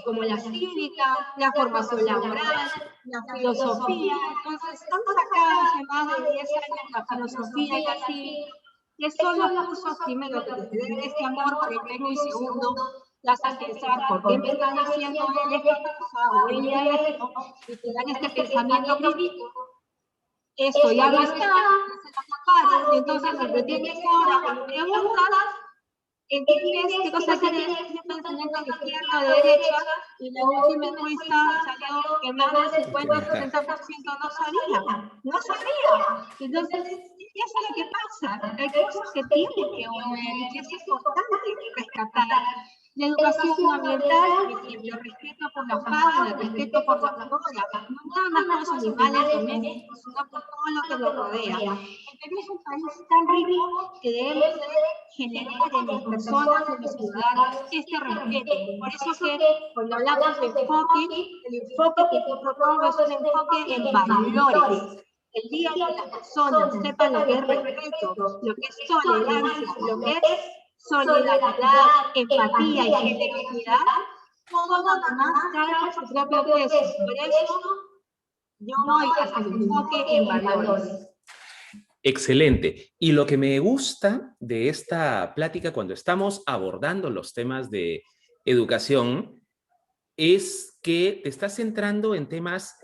como la cívica, la formación laboral, la filosofía. Entonces, están sacadas hace más de 10 años la filosofía y la cívica, que son los cursos primero que te dan este amor por el Perú y segundo, las a pensar por qué me están haciendo esto, y te dan este pensamiento crítico. Esto ya no está, se lo taparon, entonces lo que tienes ahora, cuando preguntas, entiendes qué cosa quiere decir pensamiento de izquierda o de derecha, y la última encuesta salió que más del 50-60% no sabía. Entonces, eso es lo que pasa, hay cosas que tienen que volver y que es importante rescatar. La educación ambiental, por ejemplo, respeto por la fauna, respeto por la flora, no nada más por los animales domésticos, sino por todo lo que nos rodea. El Perú es un país tan rico que debemos generar en las personas, en los ciudadanos, este respeto. Por eso que cuando hablamos de enfoque, el enfoque que yo propongo es un enfoque en valores. El día que las personas sepan lo que es respeto, lo que es tolerancia, lo que es solidaridad, empatía y generosidad, todo lo demás cae por su propio peso. Por eso yo voy hacia el enfoque en valores. Excelente. Y lo que me gusta de esta plática cuando estamos abordando los temas de educación es que te estás centrando en temas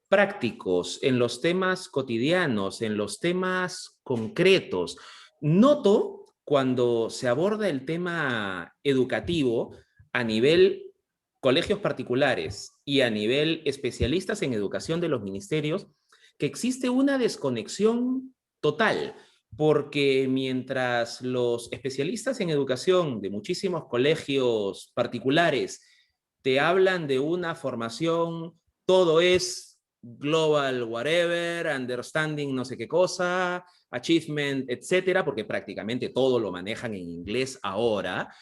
prácticos, en los temas cotidianos, en los temas concretos. Noto cuando se aborda el tema educativo a nivel colegios particulares y a nivel especialistas en educación de los ministerios, que existe una desconexión total, porque mientras los especialistas en educación de muchísimos colegios particulares te hablan de una formación, todo es global whatever, understanding no sé qué cosa, achievement, etcétera, porque prácticamente todo lo manejan en inglés ahora.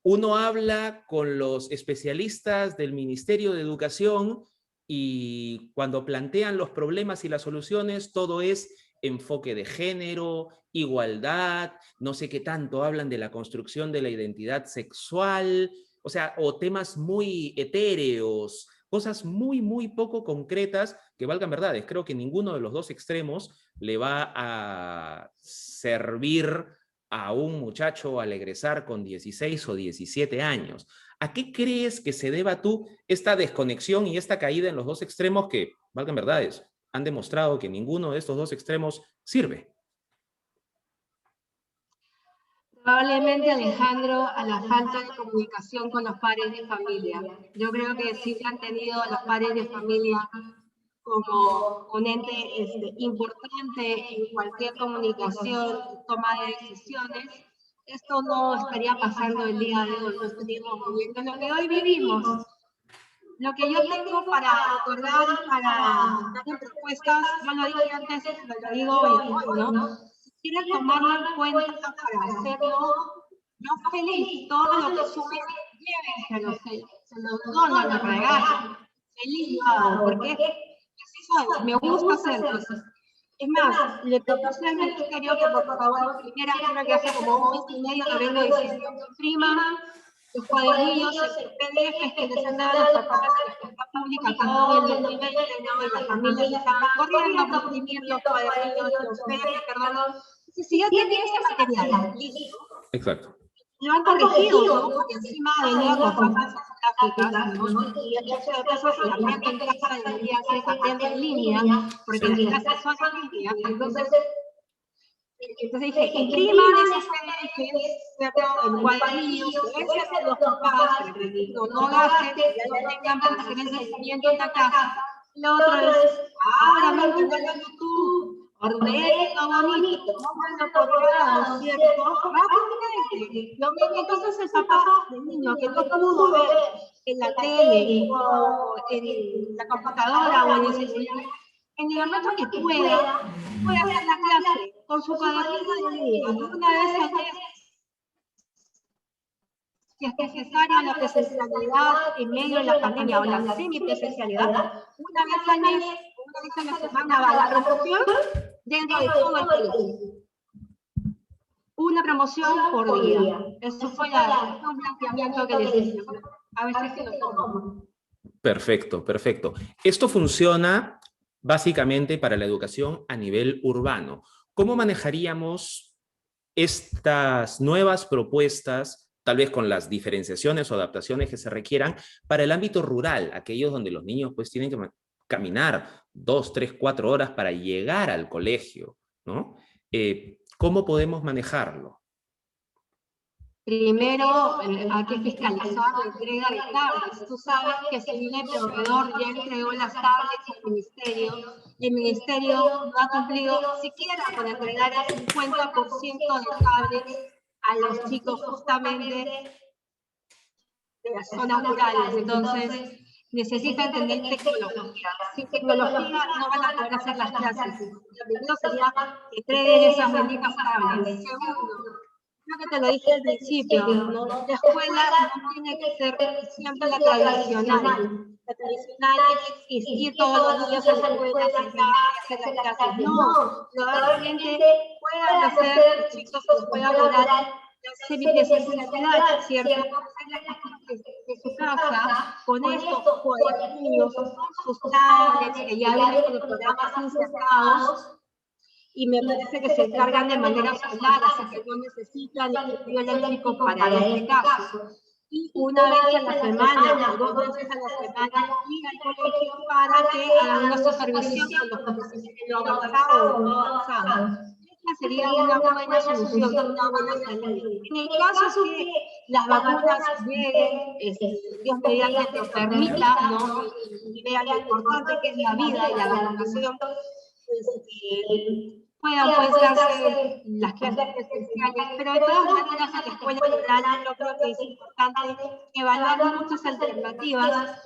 Uno habla con los especialistas del Ministerio de Educación y cuando plantean los problemas y las soluciones, todo es enfoque de género, igualdad, no sé qué tanto hablan de la construcción de la identidad sexual, o sea, o temas muy etéreos, cosas muy, muy poco concretas que valgan verdades. Creo que ninguno de los dos extremos le va a servir a un muchacho al egresar con 16 o 17 años. ¿A qué crees que se deba tú esta desconexión y esta caída en los dos extremos que, valgan verdades, han demostrado que ninguno de estos dos extremos sirve? Probablemente, Alejandro, a la falta de comunicación con los padres de familia. Yo creo que sí han tenido a los padres de familia como un ente importante en cualquier comunicación, toma de decisiones. Esto no estaría pasando el día de hoy, no estaríamos viviendo lo que hoy vivimos. Lo que yo tengo para acordar y para dar propuestas, yo lo dije antes, lo digo hoy, ¿no? Si quieren tomarlo en cuenta para hacerlo, yo feliz, todo lo que sume, llévenselo, se lo donan, lo regalan. Feliz lo hago, porque así soy, me gusta hacer cosas. Es más, le propuse al ministerio que por favor, primera vez que hace como un mes y medio lo vengo diciendo, imprima los cuadernillos, el PDFs que les han dado los papás de la escuela pública, todo el 2020, ¿no? Y las familias estaban corriendo, imprimiendo los cuadernillos, los PDFs, perdón. Entonces, si ya tienen ese material, listo. Exacto. Lo han corregido, ¿no? Porque encima venía con formas gráficas, ¿no? Y eso de paso, el aprende en casa debería ser aprende en línea, porque las clases son en línea. Entonces dije, impriman esos PDFs, ¿cierto? En cuadernillos, déjense a los papás, para que no gasten, ya lo tengan para hacer el seguimiento en la casa. Lo otro es, abran un canal de YouTube, ordénenlo bonito, pónganlo por grado, ¿cierto? Rápidamente. Lo mismo entonces el papá del niño que no pudo ver en la tele o en la computadora o en el celular, en el momento que pueda hacer la clase con su cuadernillo de día, una vez al mes, si es necesario la presencialidad en medio de la pandemia o la semipresencialidad, una vez al mes, una vez a la semana va la promoción dentro de todo el colegio. Una promoción por día. Eso fue un planteamiento que les hice. A ver si lo tomo. Perfecto, perfecto. Esto funciona básicamente para la educación a nivel urbano. ¿Cómo manejaríamos estas nuevas propuestas, tal vez con las diferenciaciones o adaptaciones que se requieran, para el ámbito rural, aquellos donde los niños pues tienen que caminar 2, 3, 4 horas para llegar al colegio, ¿no? ¿Cómo podemos manejarlo? Primero, hay que fiscalizar la entrega de tablets. Tú sabes que si bien el proveedor ya entregó las tablets al ministerio, y el ministerio no ha cumplido siquiera con entregar el 50% de tablets a los chicos justamente de las zonas rurales. Entonces, necesitan tener tecnología. Sin tecnología no van a poder hacer las clases. Lo primero sería que entreguen esas benditas tablets. Segundo, creo que te lo dije al principio, ¿no? La escuela no tiene que ser siempre la tradicional. La tradicional es ir todos los días a la escuela, sentarse y hacer las clases. No, probablemente puedan hacer los chicos en la escuela rural la semipresencialidad, ¿cierto? De su casa, con estos cuadernillos, con sus tablets que ya vienen con los programas insertados, y me parece que se encargan de manera solar, así que no necesitan equipo eléctrico para este caso. Y una vez a la semana, o 2 veces a la semana, ir al colegio para que hagan una supervisión con los profesores que lo avanzado o no avanzado. Esta sería una buena solución, una buena salida. En el caso que las vacunas lleguen, Dios mediante lo permita, ¿no? Y vean lo importante que es la vida y la vacunación, puedan pues darse las clases presenciales, pero de todas maneras en la escuela rural yo creo que es importante evaluar muchas alternativas.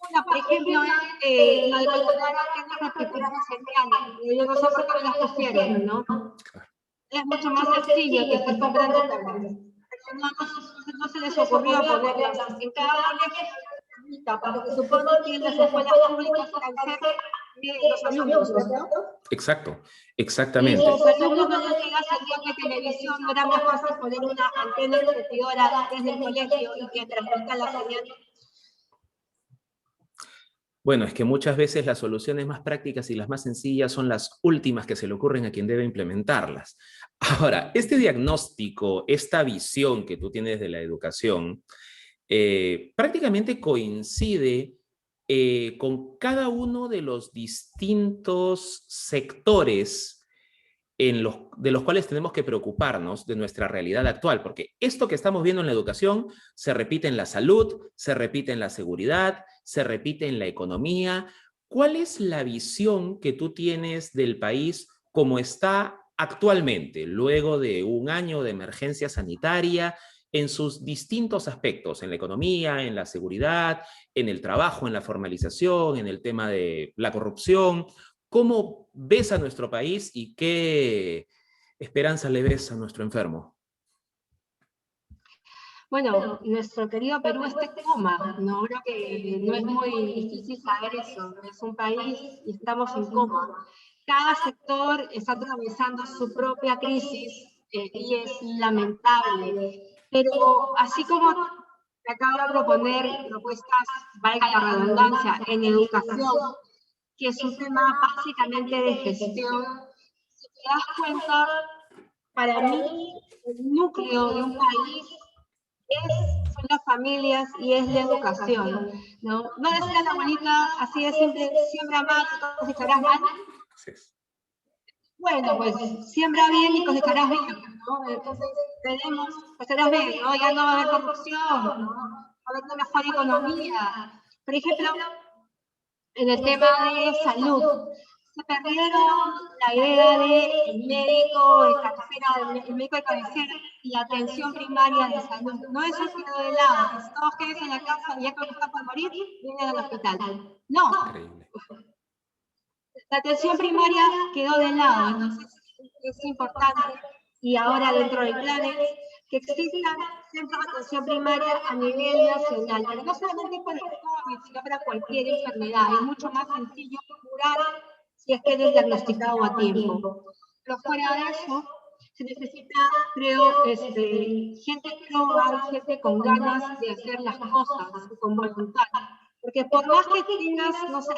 Una, por ejemplo, lo de colocar antenas refrigeradas centrales. Yo no sé por qué las pusieron, ¿no? Es mucho más sencillo que estar comprando tablets. No se les ocurrió ponerlas en cada colegio, porque se supone que en las escuelas públicas están cerca de los alumnos, ¿verdad? Exacto, exactamente. Y los alumnos no llegan a la televisión, no era más fácil poner una antena repetidora desde el colegio y que transmita la señal. Bueno, es que muchas veces las soluciones más prácticas y las más sencillas son las últimas que se le ocurren a quien debe implementarlas. Ahora, este diagnóstico, esta visión que tú tienes de la educación, prácticamente coincide con cada uno de los distintos sectores de los cuales tenemos que preocuparnos de nuestra realidad actual, porque esto que estamos viendo en la educación se repite en la salud, se repite en la seguridad, se repite en la economía. ¿Cuál es la visión que tú tienes del país como está actualmente, luego de un año de emergencia sanitaria, en sus distintos aspectos, en la economía, en la seguridad, en el trabajo, en la formalización, en el tema de la corrupción? ¿Cómo ves a nuestro país y qué esperanza le ves a nuestro enfermo? Bueno, nuestro querido Perú está en coma, ¿no? Creo que no es muy difícil saber eso. Es un país y estamos en coma. Cada sector está atravesando su propia crisis y es lamentable. Pero así como te acabo de proponer propuestas, valga la redundancia, en educación, que es un tema básicamente de gestión. Si te das cuenta, para mí, el núcleo de un país son las familias y es la educación, ¿no? No decía la abuelita, así de simple, siembra mal y cosecharás mal. Así es. Bueno, pues siembra bien y cosecharás bien, ¿no? Entonces cosecharás bien, ¿no? Ya no va a haber corrupción, ¿no? Va a haber una mejor economía. Por ejemplo, en el tema de salud, se perdieron la idea de el médico de cabecera y atención primaria de salud. No, eso quedó de lado. Si todos quedes en la casa y ya cuando está por morir, vienen al hospital. No. Increíble. La atención primaria quedó de lado, entonces es importante, y ahora dentro del plan es que existan centros de atención primaria a nivel nacional, pero no solamente para el COVID, sino para cualquier enfermedad. Es mucho más sencillo curar si es que eres diagnosticado a tiempo. Pero fuera de eso, se necesita, creo, gente global, gente con ganas de hacer las cosas, con voluntad. Porque por más que tengas, no sé,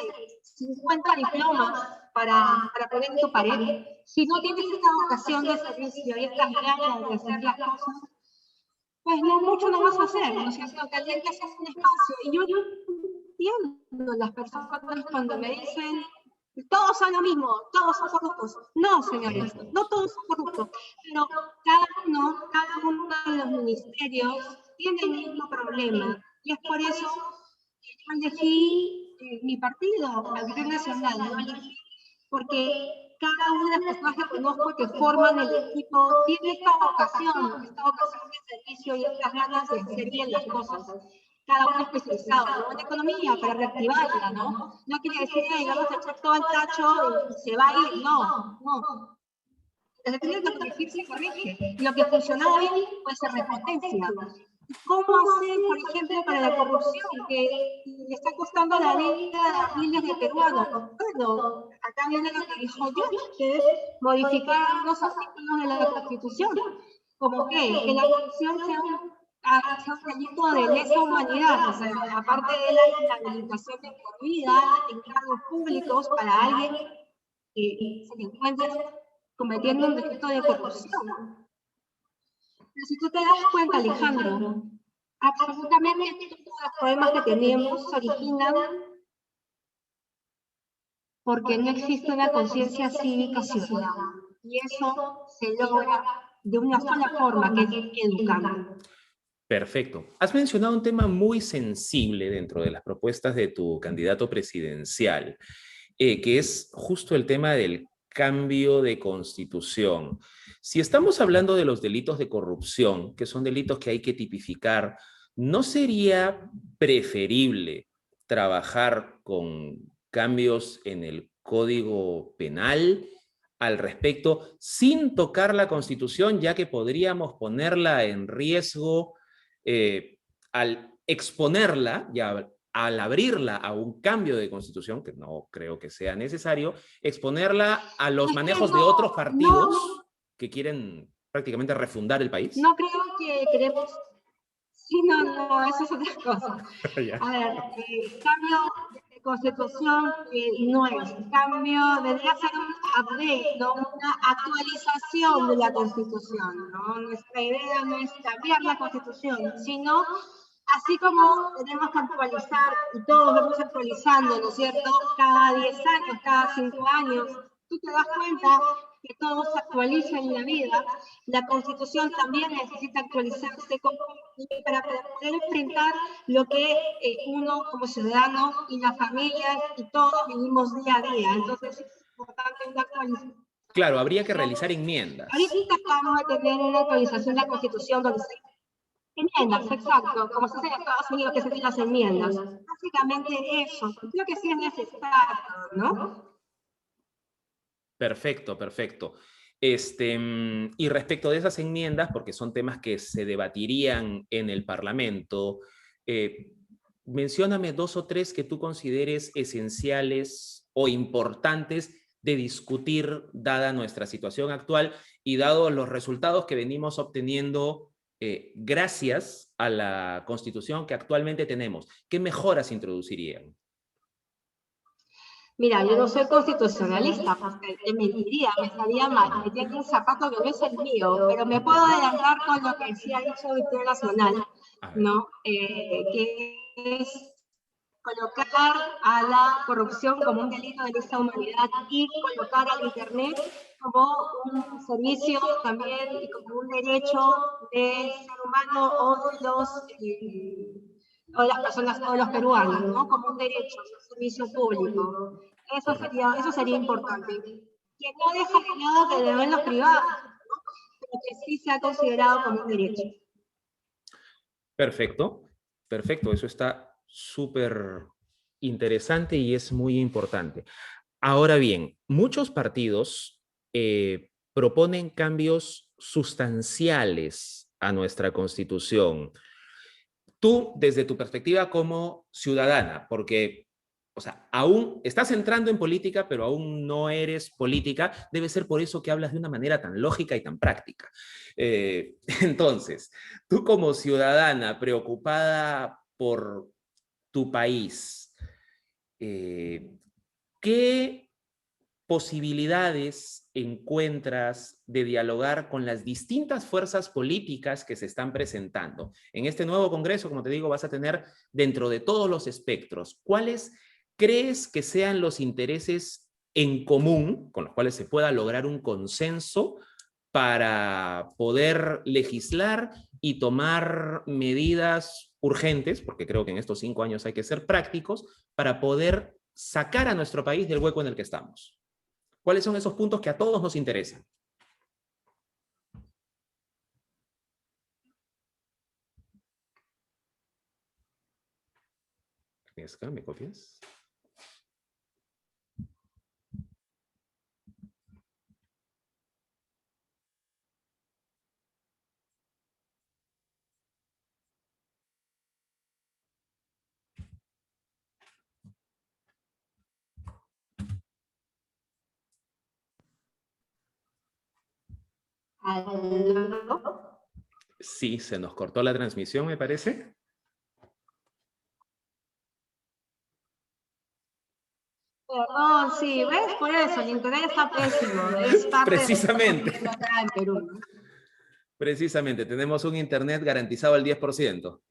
50 diplomas para poner en tu pared, si no tienes esta vocación de servicio y estas ganas de hacer las cosas, pues no mucho no vas a hacer, ¿no es cierto? Que alguien te hace un espacio. Y yo entiendo las personas cuando me dicen, todos son lo mismo, todos son corruptos. No, señores, no todos son corruptos, pero cada uno de los ministerios tiene el mismo problema. Y es por eso que yo elegí mi partido, Acción Nacional, ¿no? Elegí porque cada una de las personas que conozco que forman el equipo tiene esta vocación de servicio y estas ganas de hacer bien las cosas. Cada uno especializado, ¿no? En economía, para reactivarla, ¿no? No quiere decir que vamos a echar todo al tacho y se va a ir, no, no. Lo que tiene que corregir se corrige. Y lo que funcionaba bien, pues se repotencia. ¿Cómo hacer, por ejemplo, para la corrupción que le está costando la vida a miles de peruanos? Bueno, acá viene lo que dijo yo, que es modificar los artículos de la Constitución. ¿Cómo qué? Que la corrupción sea un delito de lesa humanidad, o sea, aparte de la inhabilitación de por vida en cargos públicos para alguien que se encuentre cometiendo un delito de corrupción. Pero si tú te das cuenta, Alejandro, absolutamente todos los problemas que tenemos se originan porque no existe una conciencia cívica ciudadana. Y eso se logra de una sola forma, que es educando. Perfecto. Has mencionado un tema muy sensible dentro de las propuestas de tu candidato presidencial, que es justo el tema del cambio de constitución. Si estamos hablando de los delitos de corrupción, que son delitos que hay que tipificar, ¿no sería preferible trabajar con cambios en el Código Penal al respecto sin tocar la Constitución, ya que podríamos ponerla en riesgo al exponerla y al abrirla a un cambio de constitución, que no creo que sea necesario, exponerla a los manejos de otros partidos que quieren prácticamente refundar el país? No creo que queremos... Sí, no, eso es otra cosa. A ver, cambio de constitución no es. Cambio, debería ser un update, ¿no? Una actualización de la constitución, ¿no? Nuestra idea no es cambiar la constitución, sino así como tenemos que actualizar, y todos vamos actualizando, ¿no es cierto? Cada 10 años, cada 5 años, tú te das cuenta que todo se actualiza en la vida. La Constitución también necesita actualizarse para poder enfrentar lo que uno como ciudadano y la familia y todos vivimos día a día. Entonces es importante una actualización. Claro, habría que realizar enmiendas. Ahorita acabamos de tener una actualización de la Constitución donde se... Enmiendas, exacto, como se hace en Estados Unidos que se hacen las enmiendas. Básicamente eso, creo que sí es necesario, ¿no? Perfecto, perfecto. Y respecto de esas enmiendas, porque son temas que se debatirían en el Parlamento, mencióname 2 o 3 que tú consideres esenciales o importantes de discutir dada nuestra situación actual y dado los resultados que venimos obteniendo gracias a la Constitución que actualmente tenemos? ¿Qué mejoras introducirían? Mira, yo no soy constitucionalista, porque te mentiría, me estaría metiendo un zapato que no es el mío, pero me puedo adelantar con lo que sí ha dicho Victoria Nacional, ¿no? Que es colocar a la corrupción como un delito de lesa humanidad y colocar al Internet como un servicio también y como un derecho del ser humano o de o las personas o los peruanos, ¿no? Como un derecho, un servicio público. Eso sería importante. Que no deja de lado que deben los privados, ¿no? Pero que sí se ha considerado como un derecho. Perfecto, perfecto. Eso está súper interesante y es muy importante. Ahora bien, muchos partidos proponen cambios sustanciales a nuestra Constitución. Tú, desde tu perspectiva como ciudadana, porque, o sea, aún estás entrando en política, pero aún no eres política, debe ser por eso que hablas de una manera tan lógica y tan práctica. Entonces, tú como ciudadana preocupada por tu país, ¿qué posibilidades encuentras de dialogar con las distintas fuerzas políticas que se están presentando? En este nuevo Congreso, como te digo, vas a tener dentro de todos los espectros. ¿Cuáles crees que sean los intereses en común con los cuales se pueda lograr un consenso para poder legislar y tomar medidas urgentes, porque creo que en estos 5 años hay que ser prácticos, para poder sacar a nuestro país del hueco en el que estamos? ¿Cuáles son esos puntos que a todos nos interesan? ¿Me copias? ¿Aló? Sí, se nos cortó la transmisión, me parece. Perdón, sí, ¿ves? Por eso, el internet está pésimo. Es parte Precisamente. de acá en Perú. Precisamente, tenemos un internet garantizado al 10%.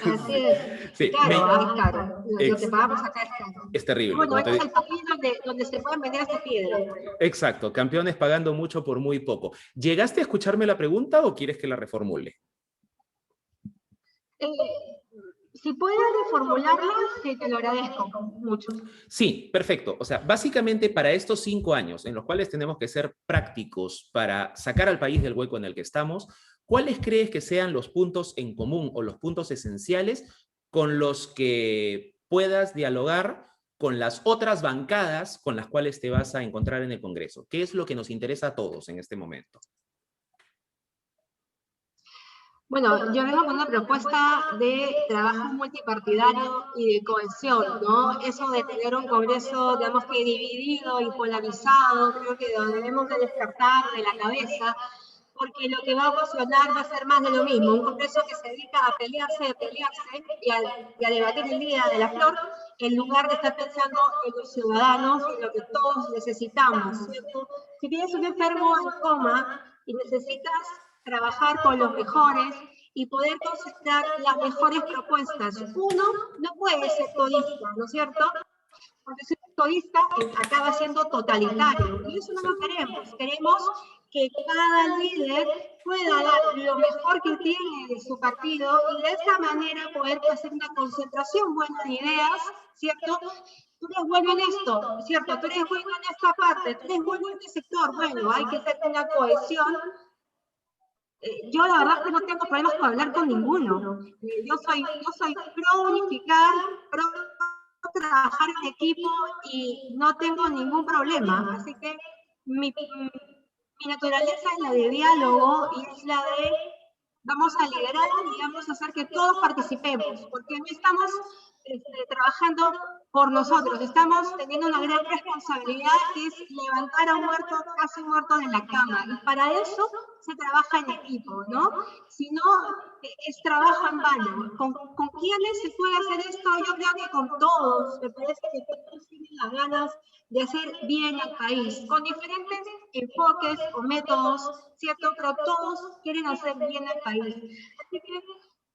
Así es. Sí, Claro, es caro. Lo que pagamos acá es caro. es terrible. Bueno, este es el país donde se pueden vender esta piedra. Exacto, campeones pagando mucho por muy poco. ¿Llegaste a escucharme la pregunta o quieres que la reformule? Si puedes reformularla, sí, te lo agradezco mucho. Sí, perfecto. O sea, básicamente para estos 5 años en los cuales tenemos que ser prácticos para sacar al país del hueco en el que estamos, ¿cuáles crees que sean los puntos en común o los puntos esenciales con los que puedas dialogar con las otras bancadas con las cuales te vas a encontrar en el Congreso? ¿Qué es lo que nos interesa a todos en este momento? Bueno, yo vengo con una propuesta de trabajo multipartidario y de cohesión, ¿no? Eso de tener un Congreso, digamos que dividido y polarizado, creo que lo debemos de descartar de la cabeza, porque lo que va a ocasionar va a ser más de lo mismo, un Congreso que se dedica a pelearse y a debatir el Día de la Flor, en lugar de estar pensando en los ciudadanos y en lo que todos necesitamos, ¿cierto? Si tienes un enfermo en coma y necesitas trabajar con los mejores y poder concentrar las mejores propuestas. Uno no puede ser todista, ¿no es cierto? Porque si es todista acaba siendo totalitario. Y eso no lo queremos. Queremos que cada líder pueda dar lo mejor que tiene de su partido y de esa manera poder hacer una concentración buena de ideas, ¿cierto? Tú eres bueno en esto, ¿cierto? Tú eres bueno en esta parte, tú eres bueno en este sector. Bueno, hay que hacer una cohesión. Yo la verdad es que no tengo problemas con hablar con ninguno. Yo soy pro unificar, pro trabajar en equipo y no tengo ningún problema. Así que mi naturaleza es la de diálogo y es la de vamos a liderar y vamos a hacer que todos participemos, porque no estamos trabajando por nosotros, estamos teniendo una gran responsabilidad que es levantar a un muerto, casi muerto de la cama, y para eso se trabaja en equipo, ¿no? Si no, es trabajo en vano. ¿Con quiénes se puede hacer esto? Yo creo que con todos, me parece que todos tienen las ganas de hacer bien al país, con diferentes enfoques o métodos, ¿cierto? Pero todos quieren hacer bien al país. Así que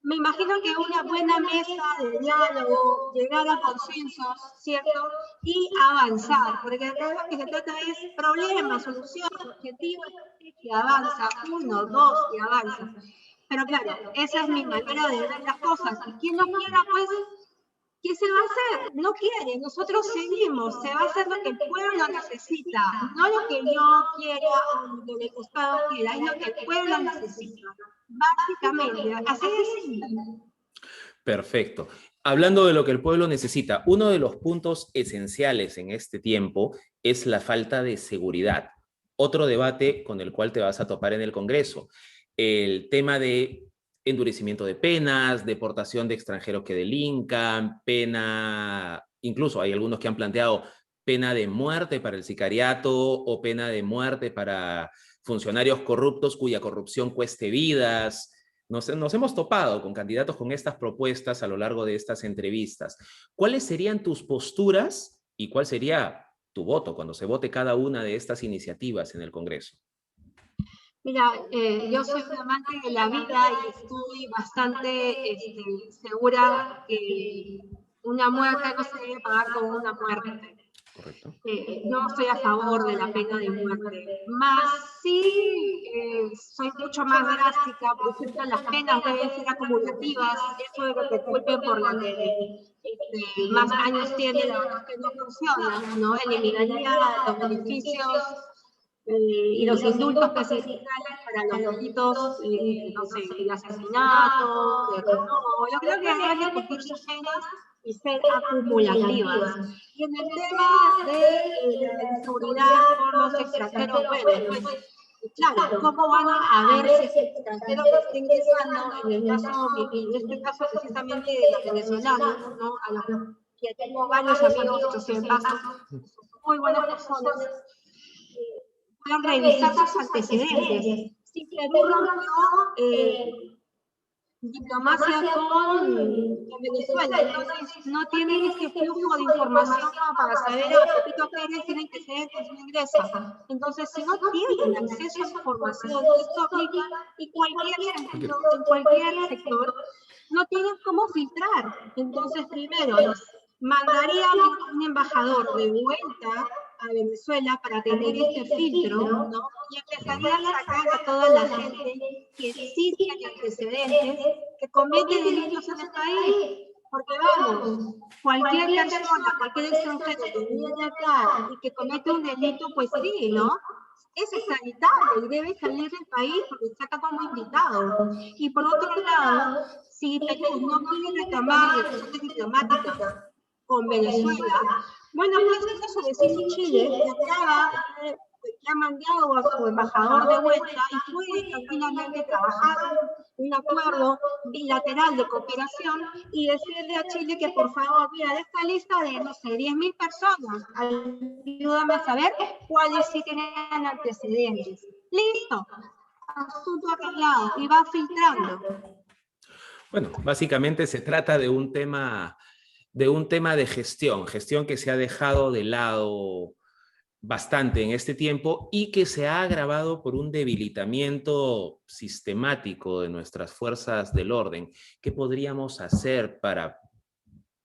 me imagino que una buena mesa de diálogo, llegar a consensos, ¿cierto? Y avanzar, porque acá lo que se trata es problema, solución, objetivo, que avanza, 1, 2 y avanza. Pero claro, esa es mi manera de ver las cosas. Y quien no quiera, pues, ¿qué se va a hacer? No quiere, nosotros seguimos, se va a hacer lo que el pueblo necesita, no lo que yo quiera o lo que el Estado quiera, es lo que el pueblo necesita. Básicamente, así de simple. Perfecto. Hablando de lo que el pueblo necesita, uno de los puntos esenciales en este tiempo es la falta de seguridad. Otro debate con el cual te vas a topar en el Congreso, el tema de endurecimiento de penas, deportación de extranjeros que delincan, pena, incluso hay algunos que han planteado pena de muerte para el sicariato o pena de muerte para funcionarios corruptos cuya corrupción cueste vidas. Nos hemos topado con candidatos con estas propuestas a lo largo de estas entrevistas. ¿Cuáles serían tus posturas y cuál sería tu voto cuando se vote cada una de estas iniciativas en el Congreso? Mira, yo soy un amante de la vida y estoy bastante segura que una muerte no se debe pagar con una muerte. Correcto. No estoy a favor de la pena de muerte, más sí soy mucho más drástica. Por ejemplo, las penas deben ser acumulativas, eso de que te culpen por la que más años tiene, la verdad es que no funciona, ¿no? Eliminaría los beneficios y los indultos clasificales para los delitos, no sé, de asesinato, de robo. Yo creo que hay que cumplir sus penas y ser acumulativas. Y en el tema de la inseguridad por los extranjeros, bueno, pues claro, ¿cómo van a ver si ese extranjero que está ingresando, en este caso precisamente de los venezolanos, ¿no? A los que tengo varios amigos, que se paso, muy buenas personas, puedan revisar sus antecedentes. Si Perú rompió diplomacia con Venezuela, entonces no tienen este flujo de información para saber a Pepito Pérez tienen que ser que no ingresa. Entonces, si no tienen acceso a esa información, esto aplica en cualquier sentido, en cualquier sector, no tienen cómo filtrar. Entonces, primero, mandaría un embajador de vuelta a Venezuela para tener este filtro, ¿no? Y empezaría a sacar a toda la gente que sí tiene antecedentes, que comete delitos en el país. Porque vamos, cualquier persona, cualquier extranjero que viene acá y que comete un delito, pues sí, ¿no? Es extraditable y debe salir del país porque está acá como invitado. Y por otro lado, si Perú no quiere retomar relaciones diplomáticas con Venezuela, bueno, pues es su vecino Chile, que acaba, que ha mandado a su embajador de vuelta y puede tranquilamente trabajar un acuerdo bilateral de cooperación y decirle a Chile que por favor, mira, de esta lista de, no sé, 10.000 personas, ayúdame a saber cuáles sí tienen antecedentes. Listo, asunto arreglado y va filtrando. Bueno, básicamente se trata de un tema de gestión que se ha dejado de lado bastante en este tiempo y que se ha agravado por un debilitamiento sistemático de nuestras fuerzas del orden. ¿Qué podríamos hacer para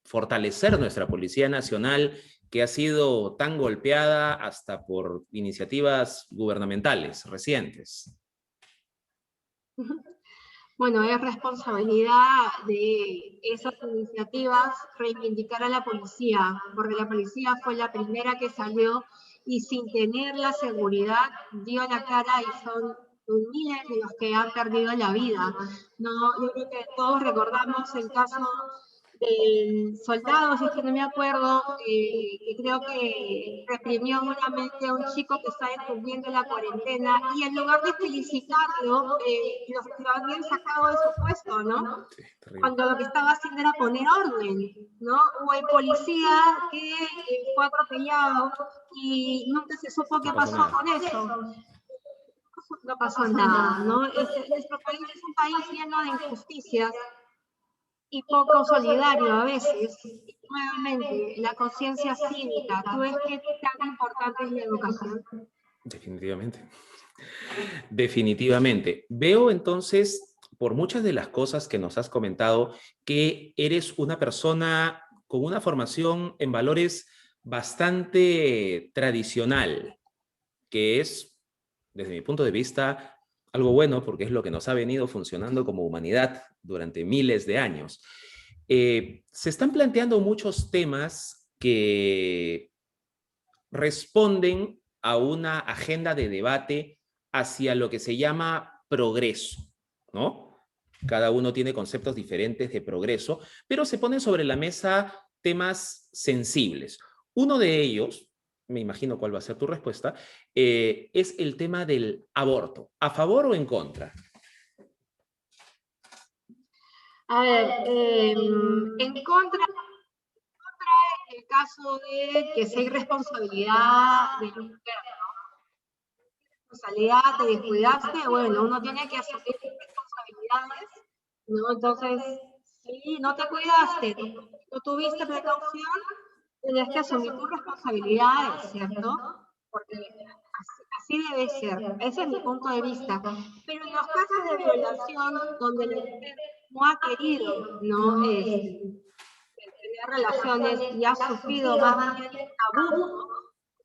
fortalecer nuestra Policía Nacional que ha sido tan golpeada hasta por iniciativas gubernamentales recientes? Bueno, es responsabilidad de esas iniciativas reivindicar a la policía, porque la policía fue la primera que salió y sin tener la seguridad dio la cara y son miles de los que han perdido la vida. No, yo creo que todos recordamos el caso del soldado, si es que no me acuerdo, que creo que reprimió nuevamente a un chico que estaba incumpliendo la cuarentena, y en lugar de felicitarlo, lo habían sacado de su puesto, ¿no? Sí, terrible. Cuando lo que estaba haciendo era poner orden, ¿no? O el policía que fue atropellado y nunca se supo No qué pasó pasó nada. con eso. No pasó nada, ¿no? Nuestro país es un país lleno de injusticias y poco solidario a veces. Y nuevamente, la conciencia cívica, ¿tú ves qué tan importante es la educación? Definitivamente. Definitivamente. Veo entonces, por muchas de las cosas que nos has comentado, que eres una persona con una formación en valores bastante tradicional, que es, desde mi punto de vista, algo bueno porque es lo que nos ha venido funcionando como humanidad durante miles de años. Se están planteando muchos temas que responden a una agenda de debate hacia lo que se llama progreso, ¿no? Cada uno tiene conceptos diferentes de progreso, pero se ponen sobre la mesa temas sensibles. Uno de ellos, me imagino cuál va a ser tu respuesta, es el tema del aborto. ¿A favor o en contra? A ver, en contra el caso de que sea irresponsabilidad de la mujer, responsabilidad, te descuidaste, bueno, uno tiene que asumir responsabilidades, ¿no? Entonces, si no te cuidaste, no tuviste precaución, tienes que asumir tus responsabilidades, ¿cierto? Porque así debe ser, ese es mi punto de vista. Pero en los casos de violación, donde la mujer no ha querido, ¿no? Tener relaciones y ha sufrido más bien abuso,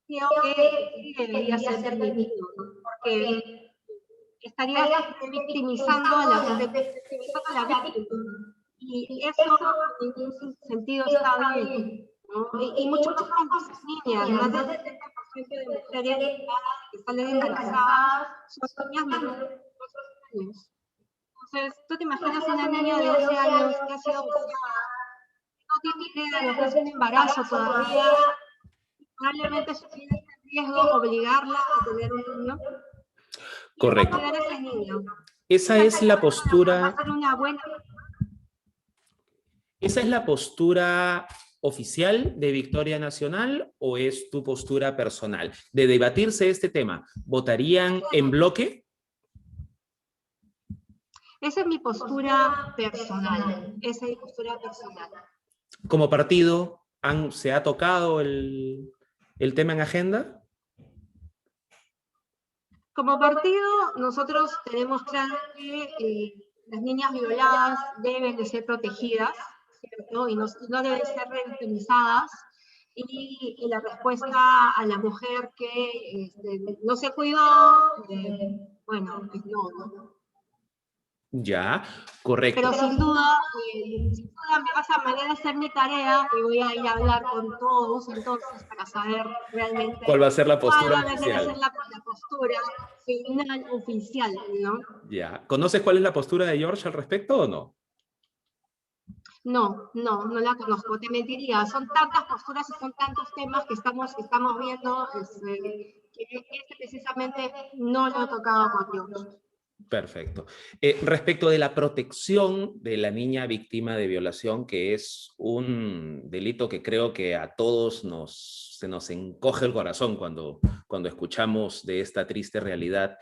creo que sí debería ser permitido, ¿no? Porque estaría victimizando a victimizando a la víctima. Y eso en ningún sentido está bien, ¿no? Y mucho más con las niñas, más del 70% de mujeres que salen embarazadas son niñas menores de 12 años. Entonces, tú te imaginas una niña de 12 años que ha sido abusada, no tiene idea de lo que es un embarazo todavía, probablemente su vida está en riesgo, obligarla a tener un niño. ¿Quién va a Correcto. cuidar a ese niño? Esa es la Va a postura, ser una buena. ¿esa es la postura oficial de Victoria Nacional o es tu postura personal? De debatirse este tema, ¿votarían en bloque? Esa es mi postura personal. Esa es mi postura personal. Como partido, ¿se ha tocado el tema en agenda? Como partido, nosotros tenemos claro que las niñas violadas deben de ser protegidas, ¿cierto? Y no deben ser revictimizadas. Y la respuesta a la mujer que no se cuidó, bueno, pues no, ¿no? Ya, correcto. Pero sin duda me vas a mandar a hacer mi tarea y voy a ir a hablar con todos entonces para saber realmente ¿Cuál va a ser la cuál postura va a venir a ser oficial? la postura final oficial, ¿no? Ya. ¿Conoces cuál es la postura de George al respecto o no? No la conozco, te mentiría. Son tantas posturas y son tantos temas que estamos viendo que este precisamente no lo he tocado con George. Perfecto. Respecto de la protección de la niña víctima de violación, que es un delito que creo que a todos se nos encoge el corazón cuando escuchamos de esta triste realidad,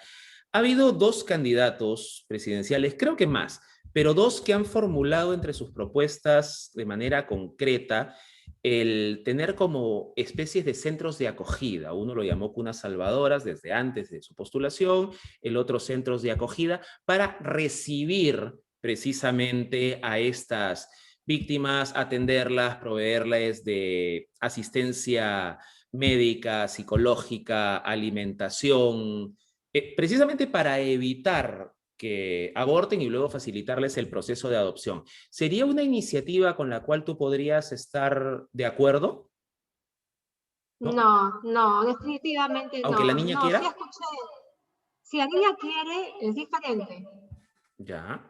ha habido dos candidatos presidenciales, creo que más, pero dos que han formulado entre sus propuestas de manera concreta el tener como especies de centros de acogida. Uno lo llamó cunas salvadoras desde antes de su postulación, el otro centros de acogida para recibir precisamente a estas víctimas, atenderlas, proveerles de asistencia médica, psicológica, alimentación, precisamente para evitar que aborten y luego facilitarles el proceso de adopción. ¿Sería una iniciativa con la cual tú podrías estar de acuerdo? ¿No? No, definitivamente Aunque la no. niña No, sí quiera. escuché. Si la niña quiere, es diferente. Ya.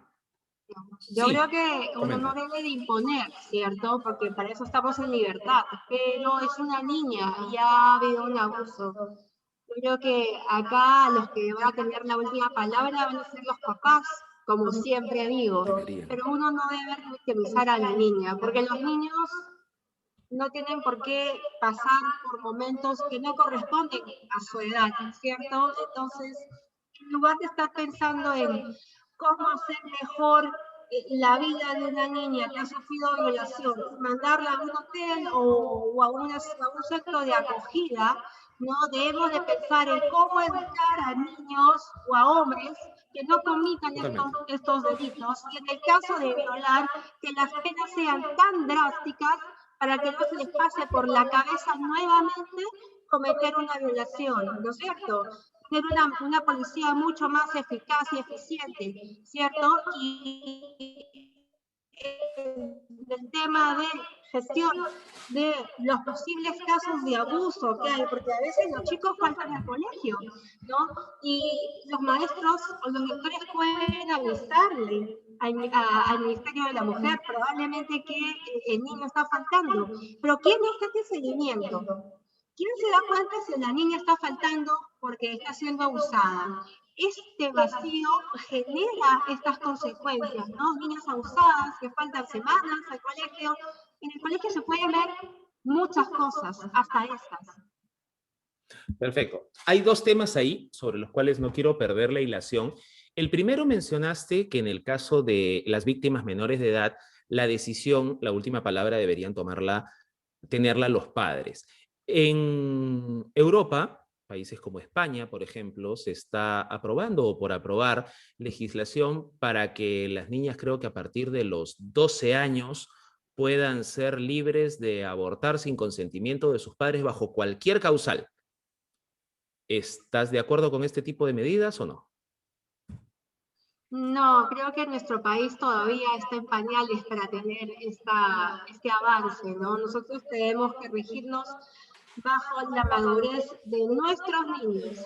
Yo Sí, creo que uno no comenta. debe de imponer, ¿cierto? Porque para eso estamos en libertad, pero es una niña y ha habido un abuso. Yo creo que acá los que van a tener la última palabra van a ser los papás, como siempre digo, Deberían. pero uno no debe victimizar a la niña, porque los niños no tienen por qué pasar por momentos que no corresponden a su edad, ¿cierto? Entonces, en lugar de estar pensando en cómo hacer mejor la vida de una niña que ha sufrido violación, mandarla a un hotel o a un centro de acogida, no debemos de pensar en cómo educar a niños o a hombres que no comitan Totalmente. estos delitos y en el caso de violar, que las penas sean tan drásticas para que no se les pase por la cabeza nuevamente cometer una violación, ¿no es cierto? Tener una policía mucho más eficaz y eficiente, ¿cierto? Y el tema de gestión de los posibles casos de abuso que hay, porque a veces los chicos faltan al colegio, ¿no? Y los maestros o los doctores pueden avisarle al Ministerio de la Mujer probablemente que el niño está faltando, pero ¿quién hace este seguimiento? ¿Quién se da cuenta si la niña está faltando porque está siendo abusada? Este vacío genera estas consecuencias, ¿no? Niñas abusadas que faltan semanas al colegio. En el colegio se pueden ver muchas cosas, hasta estas. Perfecto. Hay dos temas ahí sobre los cuales no quiero perder la hilación. El primero mencionaste que en el caso de las víctimas menores de edad, la decisión, la última palabra deberían tenerla los padres. En Europa, países como España, por ejemplo, se está aprobando o por aprobar legislación para que las niñas, creo que a partir de los 12 años, puedan ser libres de abortar sin consentimiento de sus padres bajo cualquier causal. ¿Estás de acuerdo con este tipo de medidas o no? No, creo que nuestro país todavía está en pañales para tener este avance, ¿no? Nosotros tenemos que regirnos bajo la madurez de nuestros niños.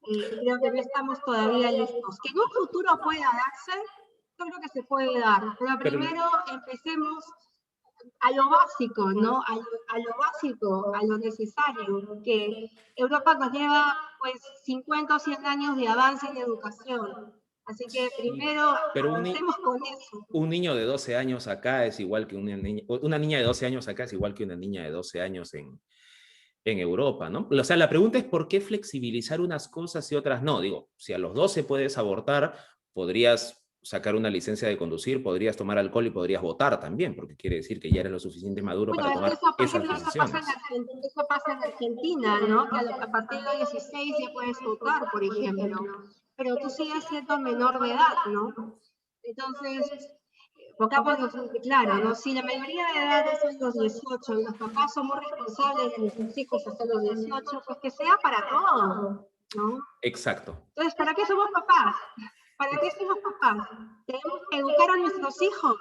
Creo que no estamos todavía listos. Que en un futuro pueda darse, yo creo que se puede dar, pero Pero, primero empecemos a lo básico, ¿no? A lo básico, a lo necesario, que Europa nos lleva pues 50 o 100 años de avance en educación. Así que sí, primero pero avancemos con eso. un niño de 12 años acá es igual que una niña de 12 años acá es igual que una niña de 12 años en Europa, ¿no? O sea, la pregunta es por qué flexibilizar unas cosas y otras no. Digo, si a los 12 puedes abortar, podrías sacar una licencia de conducir, podrías tomar alcohol y podrías votar también, porque quiere decir que ya eres lo suficiente maduro Bueno, para tomar eso, por esas ejemplo, decisiones. eso pasa en Argentina, ¿no? Que a partir de 16 ya puedes votar, por ejemplo. Pero tú sigues siendo menor de edad, ¿no? Entonces, pongámoslo claro, ¿no? Si la mayoría de edad es a los 18 y los papás somos responsables de nuestros hijos hasta los 18, pues que sea para todos, ¿no? Exacto. Entonces, ¿para qué somos papás? ¿Para qué somos papás? Tenemos que educar a nuestros hijos,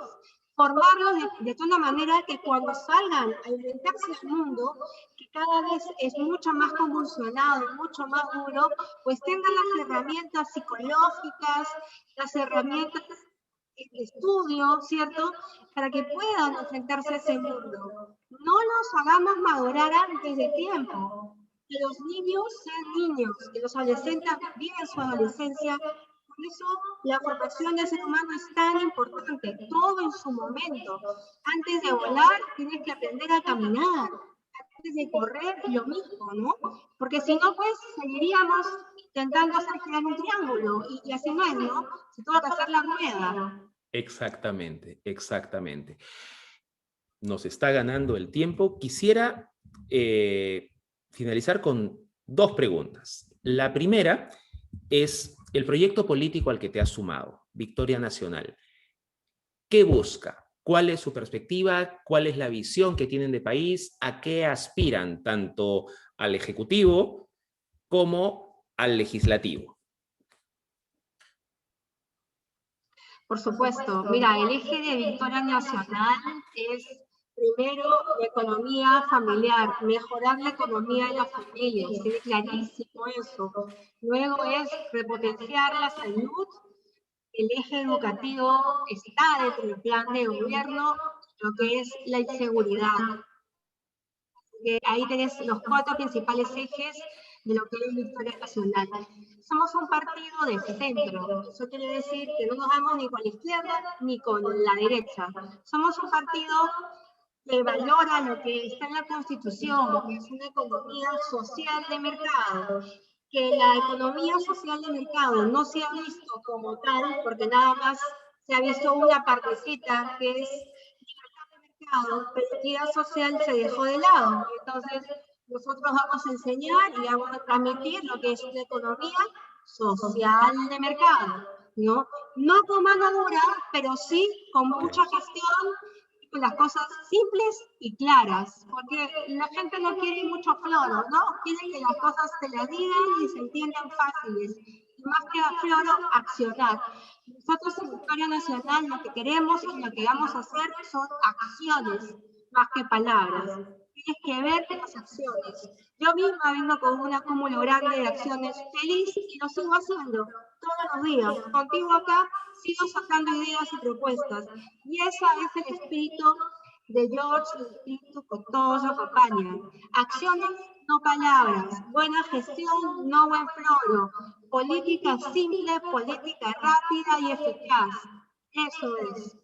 formarlos de una manera que cuando salgan a enfrentarse al mundo, que cada vez es mucho más convulsionado, mucho más duro, pues tengan las herramientas psicológicas, las herramientas de estudio, ¿cierto? Para que puedan enfrentarse a ese mundo. No los hagamos madurar antes de tiempo. Que los niños sean niños, que los adolescentes vivan su adolescencia. Por eso la formación del ser humano es tan importante, todo en su momento. Antes de volar, tienes que aprender a caminar. Antes de correr, lo mismo, ¿no? Porque si no, pues seguiríamos intentando hacer girar un triángulo y así no es, ¿no? Se tuvo que hacer la rueda. Exactamente, exactamente. Nos está ganando el tiempo. Quisiera finalizar con dos preguntas. La primera es el proyecto político al que te has sumado, Victoria Nacional. ¿Qué busca? ¿Cuál es su perspectiva? ¿Cuál es la visión que tienen de país? ¿A qué aspiran tanto al Ejecutivo como al Legislativo? Por supuesto, mira, el eje de Victoria Nacional es primero la economía familiar, mejorar la economía de las familias, tiene clarísimo eso. Luego es repotenciar la salud el eje educativo está dentro del plan de gobierno, lo que es la inseguridad. Ahí tenés los 4 principales ejes de lo que es la historia nacional. Somos un partido de centro, eso quiere decir que no nos vamos ni con la izquierda ni con la derecha. Somos un partido que valora lo que está en la Constitución, que es una economía social de mercado, que la economía social de mercado no se ha visto como tal, porque nada más se ha visto una partecita que es mercado, pero la equidad social se dejó de lado. Entonces, nosotros vamos a enseñar y vamos a transmitir lo que es una economía social de mercado, ¿no? No con mano dura, pero sí con mucha gestión, con las cosas simples y claras, porque la gente no quiere mucho floro, ¿no? Quiere que las cosas se las digan y se entiendan fáciles. Y más que floro, accionar. Nosotros en Historia Nacional lo que queremos y lo que vamos a hacer son acciones, más que palabras. Tienes que ver las acciones. Yo misma vengo con un acúmulo grande de acciones feliz y lo sigo haciendo todos los días. Contigo acá sigo sacando ideas y propuestas. Y ese es el espíritu de George, el espíritu que todos acompañan. Acciones, no palabras. Buena gestión, no buen floro. Política simple, política rápida y eficaz. Eso es.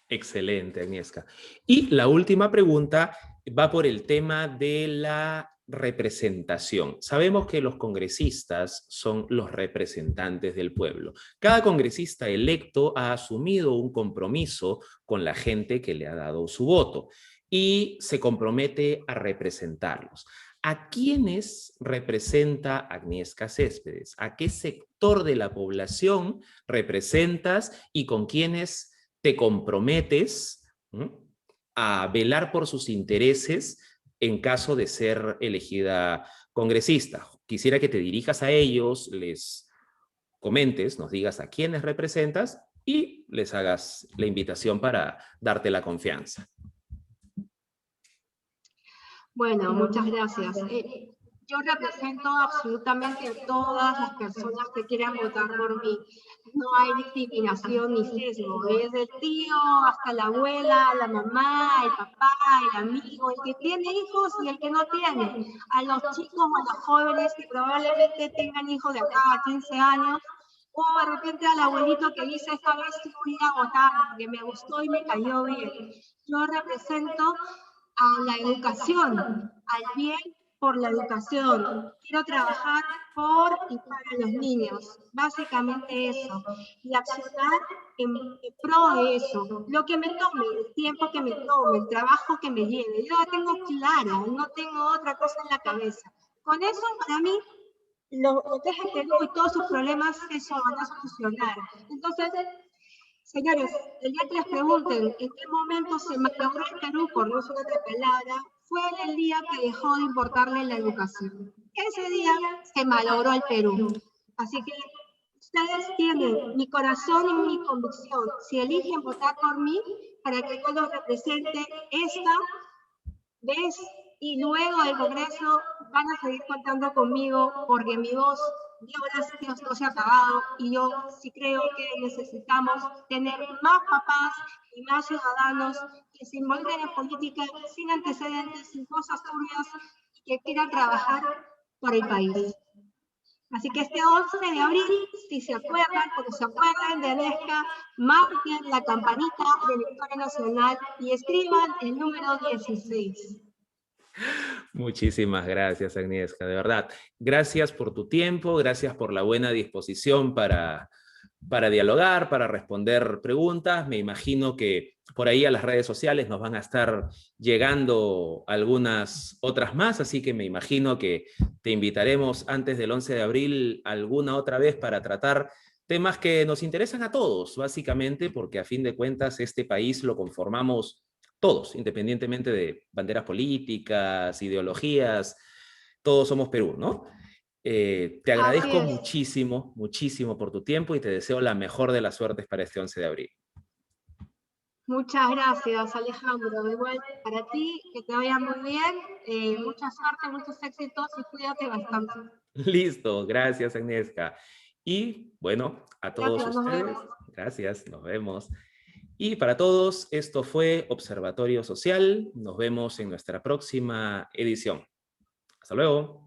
Excelente, Agnieszka. Y la última pregunta va por el tema de la representación. Sabemos que los congresistas son los representantes del pueblo. Cada congresista electo ha asumido un compromiso con la gente que le ha dado su voto y se compromete a representarlos. ¿A quiénes representa Agnieszka Céspedes? ¿A qué sector de la población representas y con quiénes te comprometes a velar por sus intereses en caso de ser elegida congresista? Quisiera que te dirijas a ellos, les comentes, nos digas a quiénes representas y les hagas la invitación para darte la confianza. Bueno, muchas gracias. Yo represento absolutamente a todas las personas que quieran votar por mí. No hay discriminación ni sesgo, desde el tío hasta la abuela, la mamá, el papá, el amigo, el que tiene hijos y el que no tiene. A los chicos o a los jóvenes que probablemente tengan hijos de acá a 15 años, o de repente al abuelito que dice esta vez sí voy a votar porque me gustó y me cayó bien. Yo represento a la educación, al bien por la educación. Quiero trabajar por y para los niños, básicamente eso. Y accionar en pro de eso. Lo que me tome, el tiempo que me tome, el trabajo que me lleve. Yo la tengo clara, no tengo otra cosa en la cabeza. Con eso, para mí, lo que es el Perú y todos sus problemas, eso van a solucionar. Entonces, señores, el día que les pregunten en qué momento se malogró el Perú, por no usar otra palabra, fue el día que dejó de importarle la educación. Ese día se malogró el Perú. Así que ustedes tienen mi corazón y mi convicción. Si eligen votar por mí, para que yo los represente esta vez y luego del Congreso, van a seguir contando conmigo porque mi voz, Dios gracias, no se ha acabado y yo sí creo que necesitamos tener más papás y más ciudadanos que se involucren en política sin antecedentes, sin cosas turbias y que quieran trabajar por el país. Así que este 11 de abril, si se acuerdan, porque se acuerdan de Agnieszka, marquen la campanita de la Historia Nacional y escriban el número 16. Muchísimas gracias, Agnieszka, de verdad. Gracias por tu tiempo, gracias por la buena disposición para dialogar, para responder preguntas. Me imagino que por ahí a las redes sociales nos van a estar llegando algunas otras más, así que me imagino que te invitaremos antes del 11 de abril alguna otra vez para tratar temas que nos interesan a todos, básicamente, porque a fin de cuentas este país lo conformamos todos, independientemente de banderas políticas, ideologías, todos somos Perú, ¿no? Te agradezco muchísimo, muchísimo por tu tiempo y te deseo la mejor de las suertes para este 11 de abril. Muchas gracias, Alejandro. Igual para ti, que te vaya muy bien, mucha suerte, muchos éxitos y cuídate bastante. Listo, gracias, Agnieszka. Y bueno, a todos Gracias, nos ustedes, vemos. gracias, nos vemos. Y para todos, esto fue Observatorio Social. Nos vemos en nuestra próxima edición. Hasta luego.